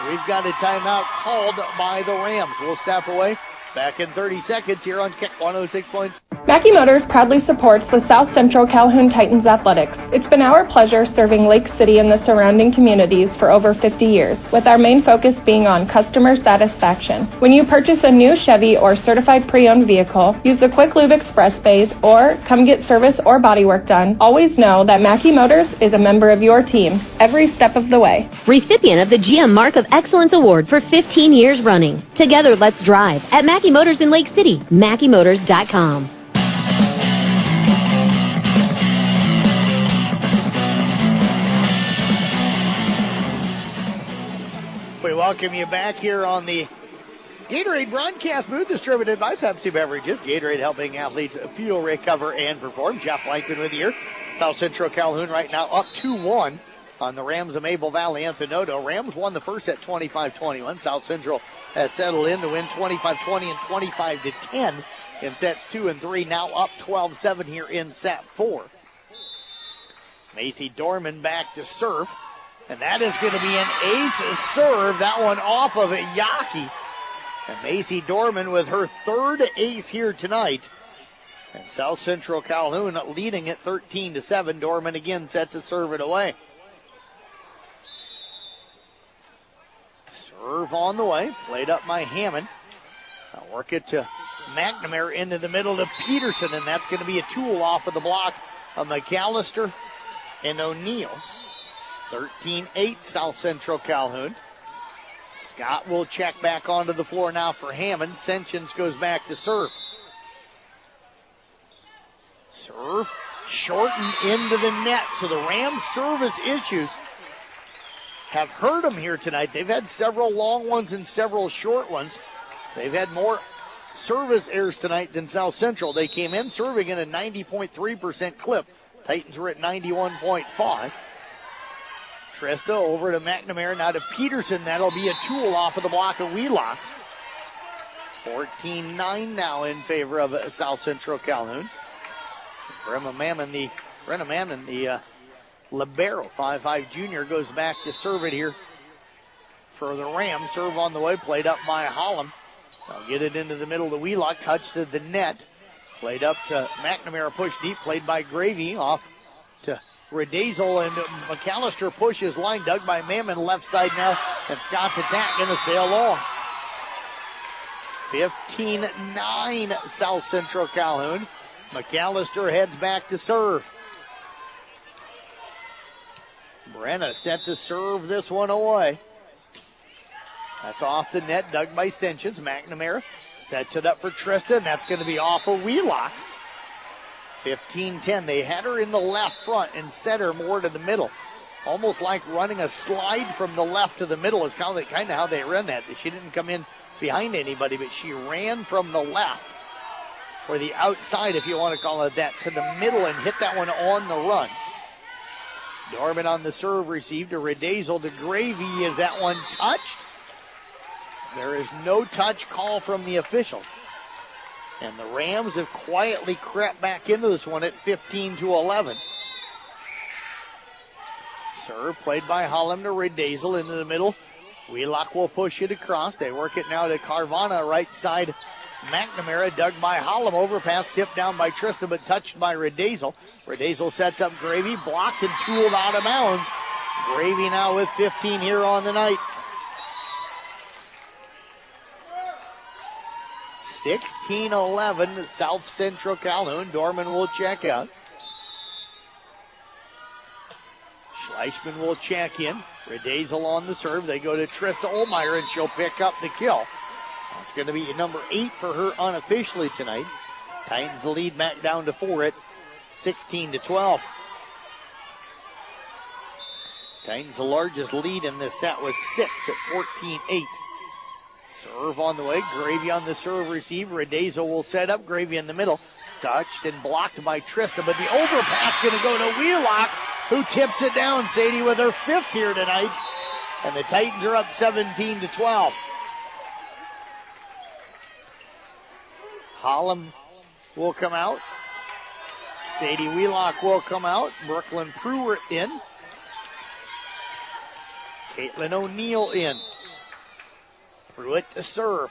We've got a timeout called by the Rams. We'll step away. Back in 30 seconds here on Kick 106.7.
Mackey Motors proudly supports the South Central Calhoun Titans athletics. It's been our pleasure serving Lake City and the surrounding communities for over 50 years, with our main focus being on customer satisfaction. When you purchase a new Chevy or certified pre-owned vehicle, use the Quick Lube Express bays or come get service or body work done. Always know that Mackey Motors is a member of your team every step of the way.
Recipient of the GM Mark of Excellence Award for 15 years running. Together, let's drive at Mackey Motors in Lake City, MackeyMotors.com.
We welcome you back here on the Gatorade broadcast booth distributed by Pepsi Beverages. Gatorade helping athletes fuel, recover, and perform. Jeff Blankman with you here. South Central Calhoun right now up 2-1 on the Rams of Maple Valley Anthonoto. Rams won the first at 25-21. South Central has settled in to win 25-20 and 25-10 in sets 2 and 3. Now up 12-7 here in set 4. Macy Dorman back to serve. And that is going to be an ace serve. That one off of Yaki. And Macy Dorman with her third ace here tonight. And South Central Calhoun leading it 13-7. Dorman again set to serve it away. Serve on the way. Played up by Hammond. Now work it to McNamara into the middle to Peterson. And that's going to be a tool off of the block of McAllister and O'Neill. 13-8 South Central Calhoun. Scott will check back onto the floor now for Hammond. Senchins goes back to serve. Serve shortened into the net. So the Rams' service issues have hurt them here tonight. They've had several long ones and several short ones. They've had more service errors tonight than South Central. They came in serving at a 90.3% clip. Titans were at 91.5. Trista over to McNamara, now to Peterson. That'll be a tool off of the block of Wheelock. 14-9 now in favor of South Central Calhoun. Brenna Mammon, the libero, 5'5" junior, goes back to serve it here for the Rams. Serve on the way, played up by Holland. They'll get it into the middle to Wheelock, touch to the net. Played up to McNamara, push deep, played by Gravy, off to Redazel, and McAllister pushes line, dug by Mammon, left side now, and Scott's attack going to sail long. 15-9 South Central Calhoun. McAllister heads back to serve. Brenna set to serve this one away. That's off the net, dug by Senchins. McNamara sets it up for Trista, and that's going to be off of Wheelock. 15-10. They had her in the left front and set her more to the middle. Almost like running a slide from the left to the middle is kind of how they run that. She didn't come in behind anybody, but she ran from the left, or the outside, if you want to call it that, to the middle and hit that one on the run. Dorman on the serve, received to Redazel to Gravy. Is that one touched? There is no touch call from the official. And the Rams have quietly crept back into this one at 15-11. Serve played by Holland to Redazel into the middle. Wheelock will push it across. They work it now to Carvana, right side. McNamara, dug by Hollum, overpass, tipped down by Trista, but touched by Redazel. Redazel sets up Gravy, blocked and tooled out of bounds. Gravy now with 15 here on the night. 16-11, South Central Calhoun. Dorman will check out. Schleichman will check in. Redazel on the serve. They go to Trista Olmeyer, and she'll pick up the kill. That's going to be number 8 for her unofficially tonight. Titans lead back down to 4 at 16-12. Titans the largest lead in this set was 6 at 14-8. Serve on the way. Gravy on the serve receive. Redazel will set up. Gravy in the middle. Touched and blocked by Trista, but the overpass going to go to Wheelock, who tips it down. Sadie with her 5th here tonight. And the Titans are up 17-12. Hollum will come out. Sadie Wheelock will come out. Brooklyn Pruitt in. Caitlin O'Neill in. Pruitt to serve.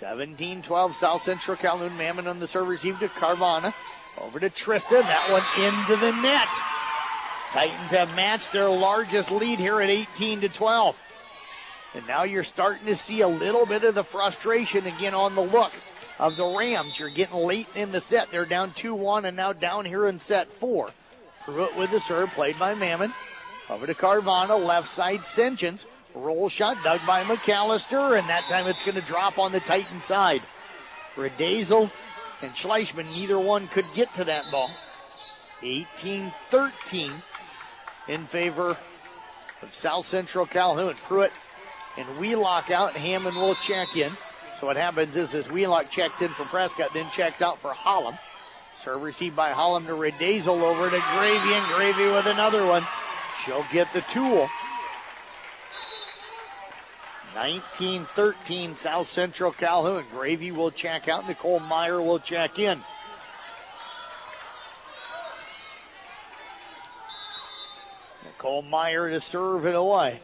17-12 South Central Calhoun. Mammon on the serve, received to Carvana. Over to Trista. That one into the net. Titans have matched their largest lead here at 18-12. And now you're starting to see a little bit of the frustration again on the look of the Rams. You're getting late in the set. They're down 2-1 and now down here in set 4. Pruitt with the serve, played by Mammon. Over to Carvana, left side Senchins. Roll shot dug by McAllister, and that time it's going to drop on the Titan side. Redazel and Schleichman, neither one could get to that ball. 18-13 in favor of South Central Calhoun. Pruitt and Wheelock out. Hammond will check in. So what happens is Wheelock checks in for Prescott, then checks out for Holland. Serve received by Holland to Redazel over to Gravy, and Gravy with another one. She'll get the tool. 19-13 South Central Calhoun. Gravy will check out. Nicole Meyer will check in. Nicole Meyer to serve it away.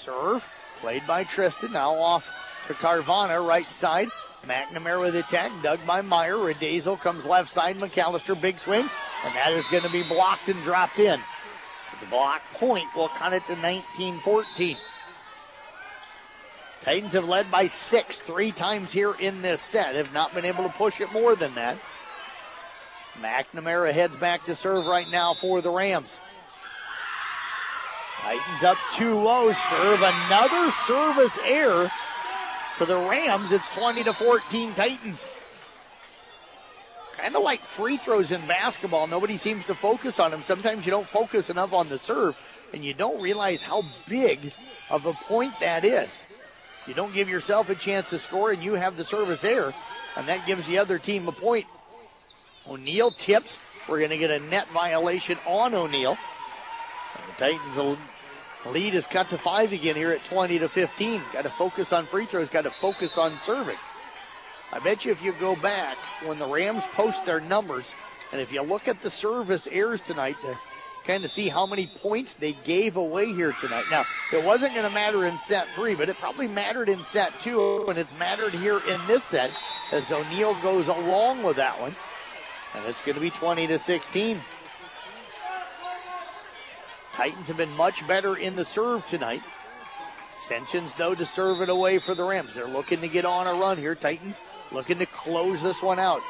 Serve played by Tristan. Now off to Carvana, right side. McNamara with the attack, dug by Meyer. Redazel comes left side. McAllister, big swing, and that is going to be blocked and dropped in. The block point will cut it to 19-14. Titans have led by 6 3 times here in this set. Have not been able to push it more than that. McNamara heads back to serve right now for the Rams. Titans up 2-0. Serve another service error for the Rams. It's 20-14 Titans. Kind of like free throws in basketball. Nobody seems to focus on them. Sometimes you don't focus enough on the serve, and you don't realize how big of a point that is. You don't give yourself a chance to score, and you have the service error, and that gives the other team a point. O'Neill tips. We're going to get a net violation on O'Neill. And the Titans' lead is cut to 5 again here at 20-15. Got to focus on free throws. Got to focus on serving. I bet you if you go back when the Rams post their numbers, and if you look at the service errors tonight to kind of see how many points they gave away here tonight. Now, it wasn't going to matter in set 3, but it probably mattered in set 2, and it's mattered here in this set as O'Neill goes along with that one. And it's going to be 20-16. Titans have been much better in the serve tonight. Ascensions, though, to serve it away for the Rams. They're looking to get on a run here. Titans looking to close this one out.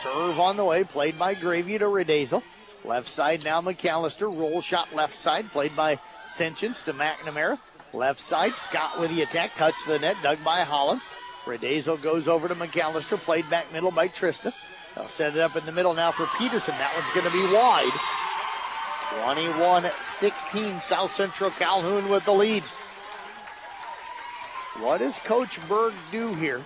Serve on the way, played by Gravy to Redazel. Left side now McAllister. Roll shot left side, played by Ascensions to McNamara. Left side, Scott with the attack. Touch to the net, dug by Holland. Redazel goes over to McAllister, played back middle by Trista. They'll set it up in the middle now for Peterson. That one's going to be wide. 21-16, South Central Calhoun with the lead. What does Coach Berg do here?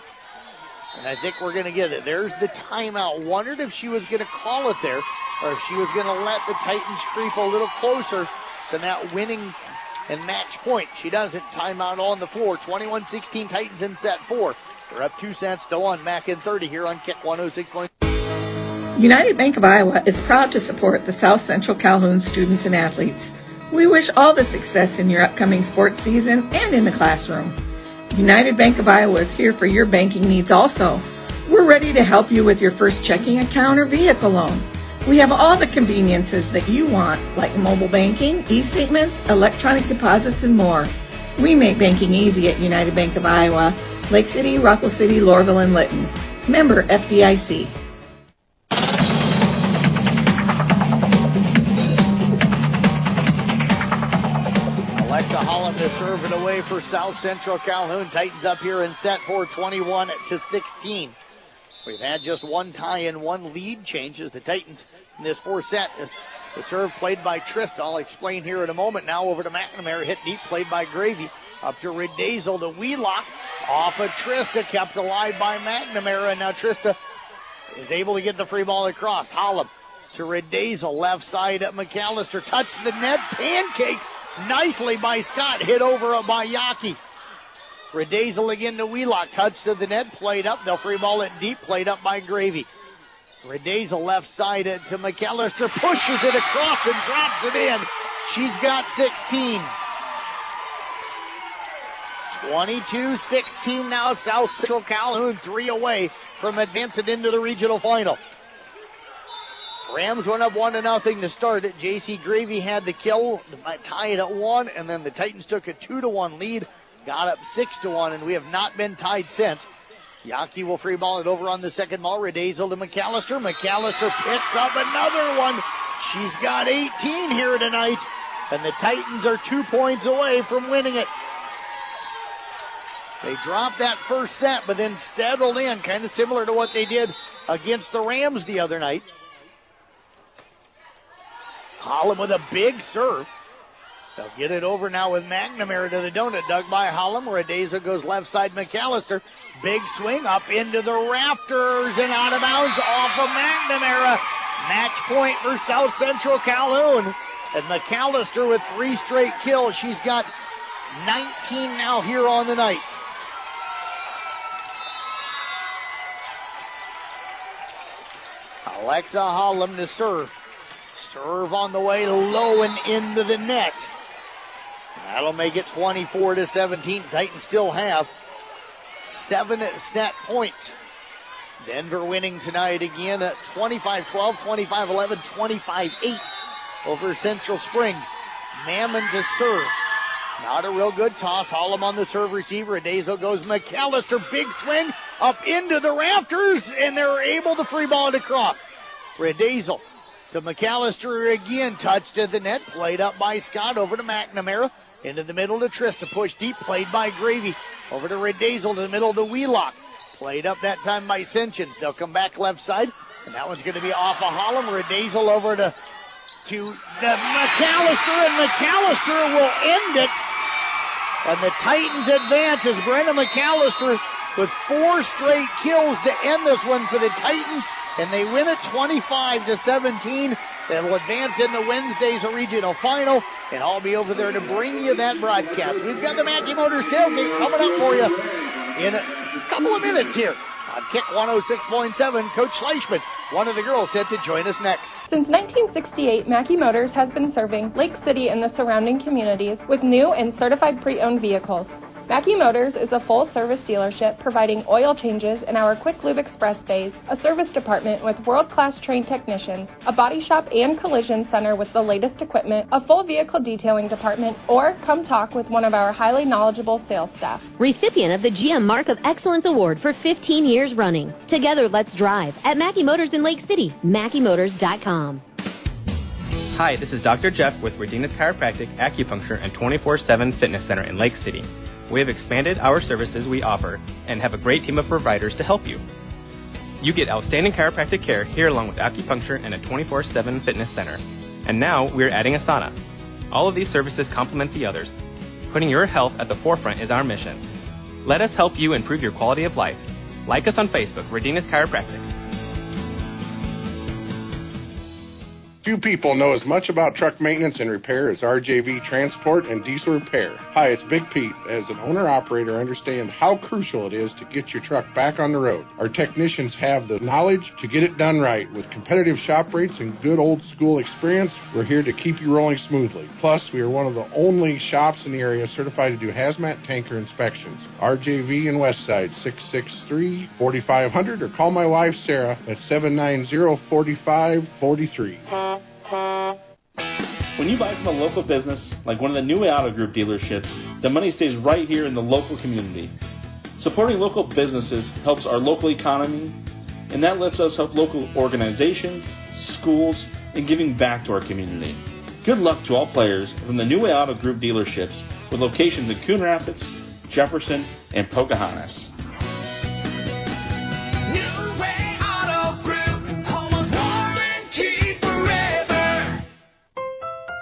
And I think we're going to get it. There's the timeout. Wondered if she was going to call it there, or if she was going to let the Titans creep a little closer to that winning and match point. She doesn't. Timeout on the floor. 21-16 Titans in set 4. They're up 2-1. Mac in 30 here on Kick 106.
United Bank of Iowa is proud to support the South Central Calhoun students and athletes. We wish all the success in your upcoming sports season and in the classroom. United Bank of Iowa is here for your banking needs also. We're ready to help you with your first checking account or vehicle loan. We have all the conveniences that you want, like mobile banking, e-statements, electronic deposits, and more. We make banking easy at United Bank of Iowa, Lake City, Rockville City, Lorville, and Lytton. Member FDIC.
Alexa Holland to serve it away for South Central Calhoun. Titans up here in set 4, 21-16. We've had just one tie and one lead change as the Titans in this 4th set. The serve played by Trista. I'll explain here in a moment. Now over to McNamara. Hit deep, played by Gravy. Up to Redazel to Wheelock. Off of Trista, kept alive by McNamara. And now Trista is able to get the free ball across. Holland to Redazel. Left side at McAllister. Touched the net. Pancakes nicely by Scott. Hit over by Yaki. Redazel again to Wheelock. Touch to the net. Played up. They'll free ball it deep. Played up by Gravy. Redazel left side to McAllister. Pushes it across and drops it in. She's got 16. 22-16 now. South Central Calhoun 3 away from advancing into the regional final. Rams went up 1-0 to start it. J.C. Gravy had the kill, tie it at 1, and then the Titans took a 2-1 lead, got up 6-1, and we have not been tied since. Yaki will free ball it over on the second ball. Redazel to McAllister. McAllister picks up another one. She's got 18 here tonight, and the Titans are 2 points away from winning it. They dropped that first set, but then settled in, kind of similar to what they did against the Rams the other night. Holland with a big serve. They'll get it over now with McNamara to the donut, dug by Hollum. Redezo goes left side, McAllister. Big swing up into the rafters and out of bounds off of McNamara. Match point for South Central Calhoun. And McAllister with 3 straight kills. She's got 19 now here on the night. Alexa Hollum to serve. Serve on the way low and into the net. That'll make it 24-17. Titans still have 7 set points. Denver winning tonight again at 25-12, 25-11, 25-8 over Central Springs. Mammon to serve. Not a real good toss. Hollum on the serve receiver. Redezo goes McAllister. Big swing up into the rafters, and they're able to free ball it across. Redezo to McAllister again. Touched at the net. Played up by Scott. Over to McNamara. Into the middle to Trista. Push deep. Played by Gravy. Over to Redezo to the middle to Wheelock. Played up that time by Sinchins. They'll come back left side. And that one's going to be off of Hollum. Redezo over to the McAllister. And McAllister will end it. And the Titans advance as Brenda McAllister with 4 straight kills to end this one for the Titans. And they win it 25-17. They'll advance into Wednesday's regional final. And I'll be over there to bring you that broadcast. We've got the Mackey Motors tailgate coming up for you in a couple of minutes here on Kick 106.7. Coach Schleichman, one of the girls, said to join us next.
Since 1968, Mackey Motors has been serving Lake City and the surrounding communities with new and certified pre-owned vehicles. Mackey Motors is a full-service dealership providing oil changes in our Quick Lube Express bays, a service department with world-class trained technicians, a body shop and collision center with the latest equipment, a full vehicle detailing department, or come talk with one of our highly knowledgeable sales staff.
Recipient of the GM Mark of Excellence Award for 15 years running. Together, let's drive at Mackey Motors in Lake City, MackeyMotors.com.
Hi, this is Dr. Jeff with Redenis Chiropractic, Acupuncture, and 24/7 Fitness Center in Lake City. We have expanded our services we offer and have a great team of providers to help you. You get outstanding chiropractic care here along with acupuncture and a 24/7 fitness center. And now we're adding a sauna. All of these services complement the others. Putting your health at the forefront is our mission. Let us help you improve your quality of life. Like us on Facebook, Redenis Chiropractic.
Few people know as much about truck maintenance and repair as RJV Transport and Diesel Repair. Hi, it's Big Pete. As an owner-operator, I understand how crucial it is to get your truck back on the road. Our technicians have the knowledge to get it done right. With competitive shop rates and good old-school experience, we're here to keep you rolling smoothly. Plus, we are one of the only shops in the area certified to do hazmat tanker inspections. RJV in Westside, 663-4500, or call my wife, Sarah, at 790-4543.
When you buy from a local business, like one of the New Auto Group dealerships, the money stays right here in the local community. Supporting local businesses helps our local economy, and that lets us help local organizations, schools, and giving back to our community. Good luck to all players from the New Auto Group dealerships with locations in Coon Rapids, Jefferson, and Pocahontas.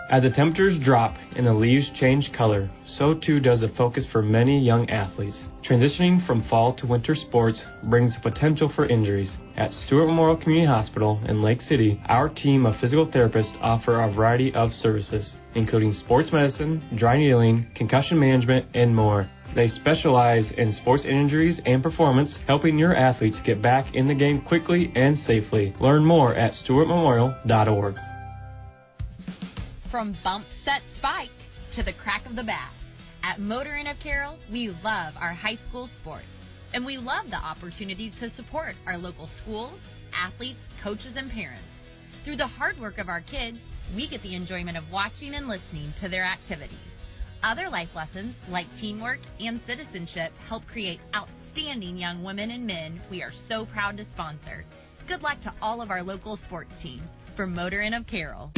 As the temperatures drop and the leaves change color, so too does the focus for many young athletes. Transitioning from fall to winter sports brings the potential for injuries. At Stewart Memorial Community Hospital in Lake City, our team of physical therapists offer a variety of services, including sports medicine, dry needling, concussion management, and more. They specialize in sports injuries and performance, helping your athletes get back in the game quickly and safely. Learn more at stewartmemorial.org.
From bump, set, spike to the crack of the bat, at Motor Inn of Carroll, we love our high school sports, and we love the opportunity to support our local schools, athletes, coaches, and parents. Through the hard work of our kids, we get the enjoyment of watching and listening to their activities. Other life lessons, like teamwork and citizenship, help create outstanding young women and men we are so proud to sponsor. Good luck to all of our local sports teams. For Motor Inn of Carroll.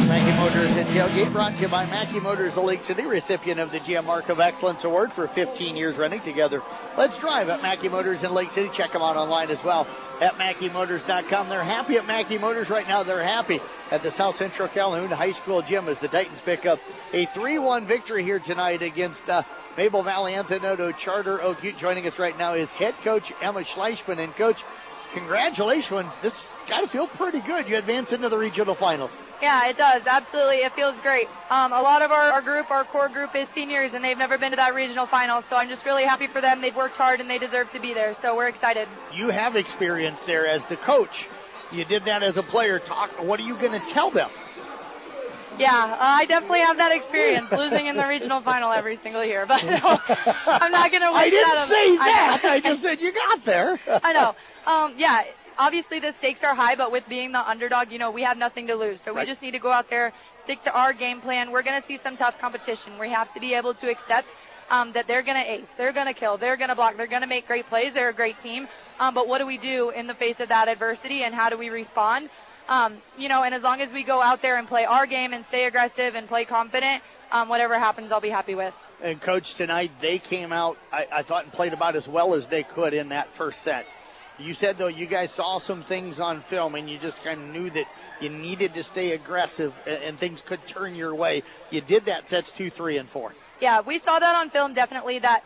Thank you Motors and Tailgate, brought to you by Mackey Motors of Lake City, recipient of the GM Mark of Excellence Award for 15 years running together. Let's drive at Mackey Motors in Lake City. Check them out online as well at MackeyMotors.com. They're happy at Mackey Motors right now. They're happy at the South Central Calhoun High School gym as the Titans pick up a 3-1 victory here tonight against Maple Valley Anthony Charter Oak. Joining us right now is head coach Emma Schleichman. And, Coach, congratulations. This got to feel pretty good. You advance into the regional finals.
Yeah, it does. Absolutely. It feels great. A lot of our core group is seniors, and they've never been to that regional final, so I'm just really happy for them. They've worked hard, and they deserve to be there, so we're excited.
You have experience there as the coach. You did that as a player. What are you going to tell them?
Yeah, I definitely have that experience, losing in the regional final every single year. But no, I'm not going to wish that.
I didn't say that. I just said you got there.
I know. Yeah, obviously the stakes are high, but with being the underdog, we have nothing to lose. So we just need to go out there, stick to our game plan. We're going to see some tough competition. We have to be able to accept that they're going to ace, they're going to kill, they're going to block, they're going to make great plays. They're a great team. But what do we do in the face of that adversity, and how do we respond? And as long as we go out there and play our game and stay aggressive and play confident, whatever happens, I'll be happy with.
And, Coach, tonight they came out, I thought, and played about as well as they could in that first set. You said, though, you guys saw some things on film, and you just kind of knew that you needed to stay aggressive and things could turn your way. You did that sets 2, 3, and 4.
Yeah, we saw that on film, definitely, that,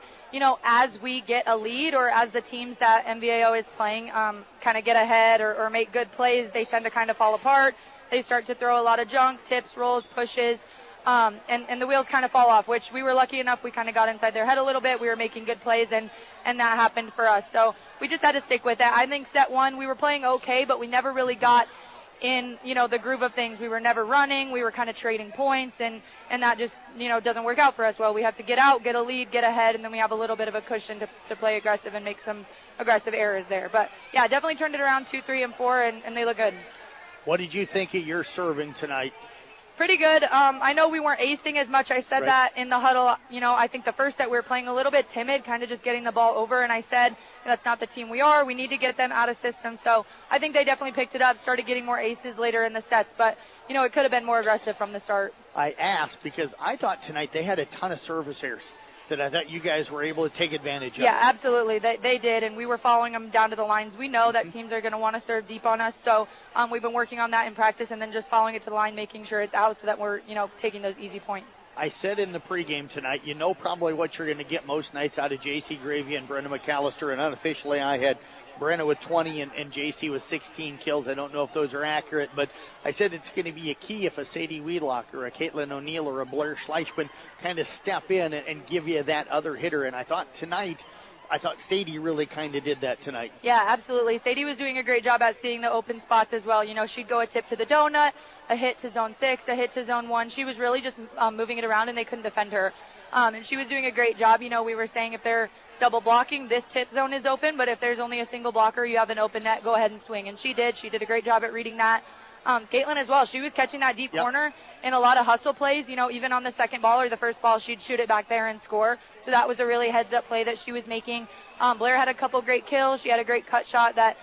as we get a lead or as the teams that MVAO is playing kind of get ahead or make good plays, they tend to kind of fall apart. They start to throw a lot of junk, tips, rolls, pushes, and the wheels kind of fall off, which we were lucky enough. We kind of got inside their head a little bit. We were making good plays, and that happened for us. So we just had to stick with it. I think set one, we were playing okay, but we never really got in, the groove of things. We were never running. We were kind of trading points, and that just, doesn't work out for us well. We have to get out, get a lead, get ahead, and then we have a little bit of a cushion to play aggressive and make some aggressive errors there. But, yeah, definitely turned it around 2, 3, and 4, and they look good.
What did you think of your serving tonight?
Pretty good. I know we weren't acing as much. I said that in the huddle. I think the first set we were playing a little bit timid, kind of just getting the ball over, and I said that's not the team we are. We need to get them out of system. So I think they definitely picked it up, started getting more aces later in the sets, but, it could have been more aggressive from the start.
I asked because I thought tonight they had a ton of service errors that I thought you guys were able to take advantage of.
Yeah, absolutely. They did, and we were following them down to the lines. We know that teams are going to want to serve deep on us, so we've been working on that in practice and then just following it to the line, making sure it's out so that we're, taking those easy points.
I said in the pregame tonight, probably what you're going to get most nights out of J.C. Gravy and Brenna McAllister, and unofficially I had Brenna with 20 and J.C. with 16 kills. I don't know if those are accurate, but I said it's going to be a key if a Sadie Wheelock or a Caitlin O'Neill or a Blair Schleichman kind of step in and give you that other hitter. And I thought Sadie really kind of did that tonight.
Yeah, absolutely. Sadie was doing a great job at seeing the open spots as well. She'd go a tip to the donut, a hit to zone 6, a hit to zone 1. She was really just moving it around, and they couldn't defend her. And she was doing a great job. We were saying if they're double blocking, this tip zone is open, but if there's only a single blocker, you have an open net, go ahead and swing. And she did. She did a great job at reading that. Caitlin as well. She was catching that deep corner in a lot of hustle plays. Even on the second ball or the first ball, she'd shoot it back there and score. So that was a really heads-up play that she was making. Blair had a couple great kills. She had a great cut shot that,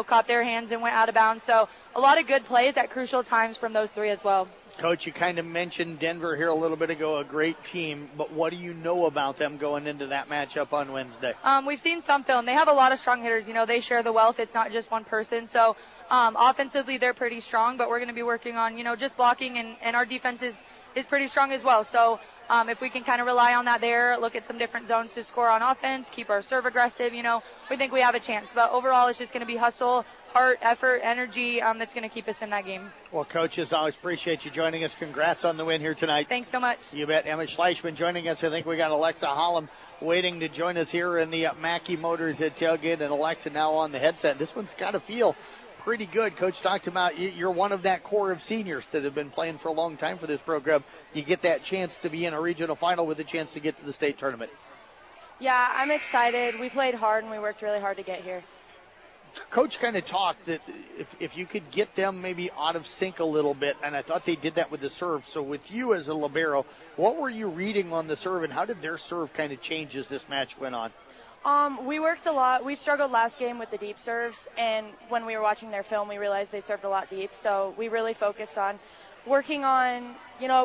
caught their hands and went out of bounds. So a lot of good plays at crucial times from those three as well.
Coach, you kind of mentioned Denver here a little bit ago, a great team, but what do you know about them going into that matchup on Wednesday?
We've seen some film. They have a lot of strong hitters. They share the wealth. It's not just one person. So offensively, they're pretty strong, but we're going to be working on, just blocking, and our defense is pretty strong as well. So if we can kind of rely on that there, look at some different zones to score on offense, keep our serve aggressive, we think we have a chance. But overall, it's just going to be hustle, heart, effort, energy that's going to keep us in that game.
Well, Coach, as always, appreciate you joining us. Congrats on the win here tonight.
Thanks so much.
You bet. Emma Schleichman joining us. I think we got Alexa Hollum waiting to join us here in the Mackey Motors at tailgate, and Alexa now on the headset. This one's got to feel pretty good. Coach talked about you're one of that core of seniors that have been playing for a long time for this program. You get that chance to be in a regional final with a chance to get to the state tournament.
Yeah, I'm excited. We played hard, and we worked really hard to get here.
Coach kind of talked that if you could get them maybe out of sync a little bit, and I thought they did that with the serve. So with you as a libero, what were you reading on the serve, and how did their serve kind of change as this match went on?
We worked a lot. We struggled last game with the deep serves, and when we were watching their film, we realized they served a lot deep. So we really focused on working on,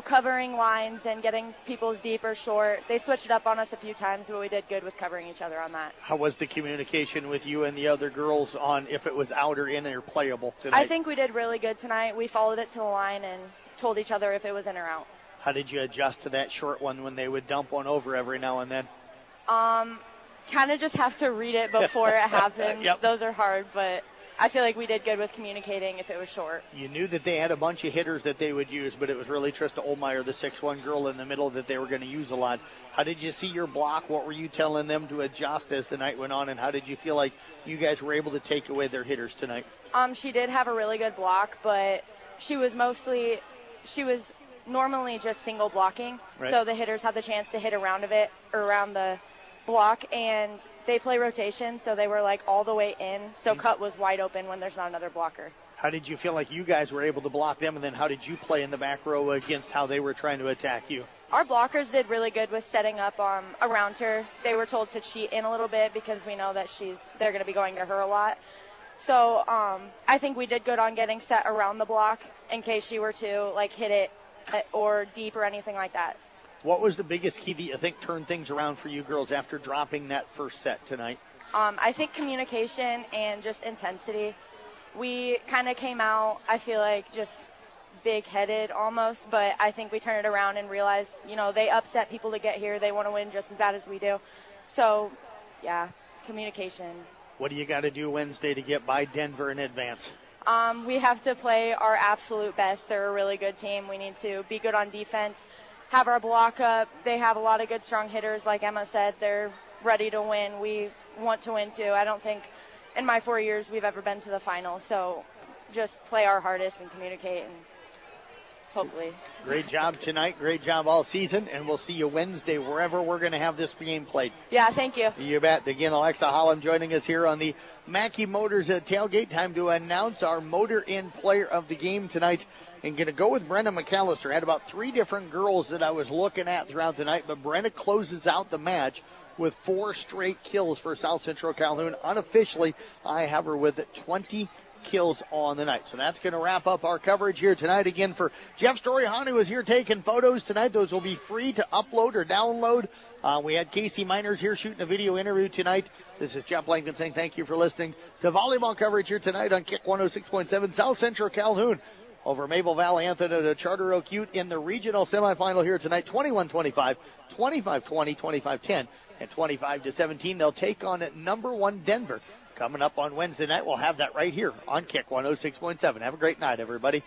covering lines and getting people's deep or short. They switched it up on us a few times, but we did good with covering each other on that.
How was the communication with you and the other girls on if it was out or in or playable tonight?
I think we did really good tonight. We followed it to the line and told each other if it was in or out.
How did you adjust to that short one when they would dump one over every now and then?
Kind of just have to read it before it happens.
Yep.
Those are hard, but I feel like we did good with communicating if it was short.
You knew that they had a bunch of hitters that they would use, but it was really Trista Olmeyer, the 6'1" girl in the middle, that they were going to use a lot. How did you see your block? What were you telling them to adjust as the night went on, and how did you feel like you guys were able to take away their hitters tonight?
She did have a really good block, but she was normally just single blocking,
right.
So the hitters had the chance to hit around the block, and they play rotation, so they were like all the way in, so cut was wide open when there's not another blocker.
How did you feel like you guys were able to block them, and then how did you play in the back row against how they were trying to attack you?
Our blockers did really good with setting up around her. They were told to cheat in a little bit because we know that they're going to be going to her a lot. So I think we did good on getting set around the block in case she were to hit it or deep or anything like that.
What was the biggest key that you think turned things around for you girls after dropping that first set tonight?
I think communication and just intensity. We kind of came out, I feel like, just big-headed almost, but I think we turned it around and realized, they upset people to get here. They want to win just as bad as we do. So, yeah, communication.
What do you got to do Wednesday to get by Denver in advance?
We have to play our absolute best. They're a really good team. We need to be good on defense, have our block up. They have a lot of good, strong hitters. Like Emma said, they're ready to win. We want to win, too. I don't think in my 4 years we've ever been to the final. So just play our hardest and communicate, and hopefully.
Great job tonight. Great job all season, and we'll see you Wednesday wherever we're going to have this game played.
Yeah, thank you.
You bet. Again, Alexa Holland joining us here on the Mackey Motors tailgate. Time to announce our Motor Inn player of the game tonight. And going to go with Brenna McAllister. Had about 3 different girls that I was looking at throughout the night, but Brenna closes out the match with 4 straight kills for South Central Calhoun. Unofficially, I have her with 20 kills on the night. So that's going to wrap up our coverage here tonight. Again, for Jeff Storyhan, who is here taking photos tonight, those will be free to upload or download. We had Casey Miners here shooting a video interview tonight. This is Jeff Langton saying thank you for listening to volleyball coverage here tonight on Kick 106.7 South Central Calhoun over Maple Valley Anthony to Charter Oak Ute in the regional semifinal here tonight. 21-25, 25-20, 25-10, and 25-17. They'll take on number 1 Denver. Coming up on Wednesday night, we'll have that right here on Kick 106.7. Have a great night, everybody.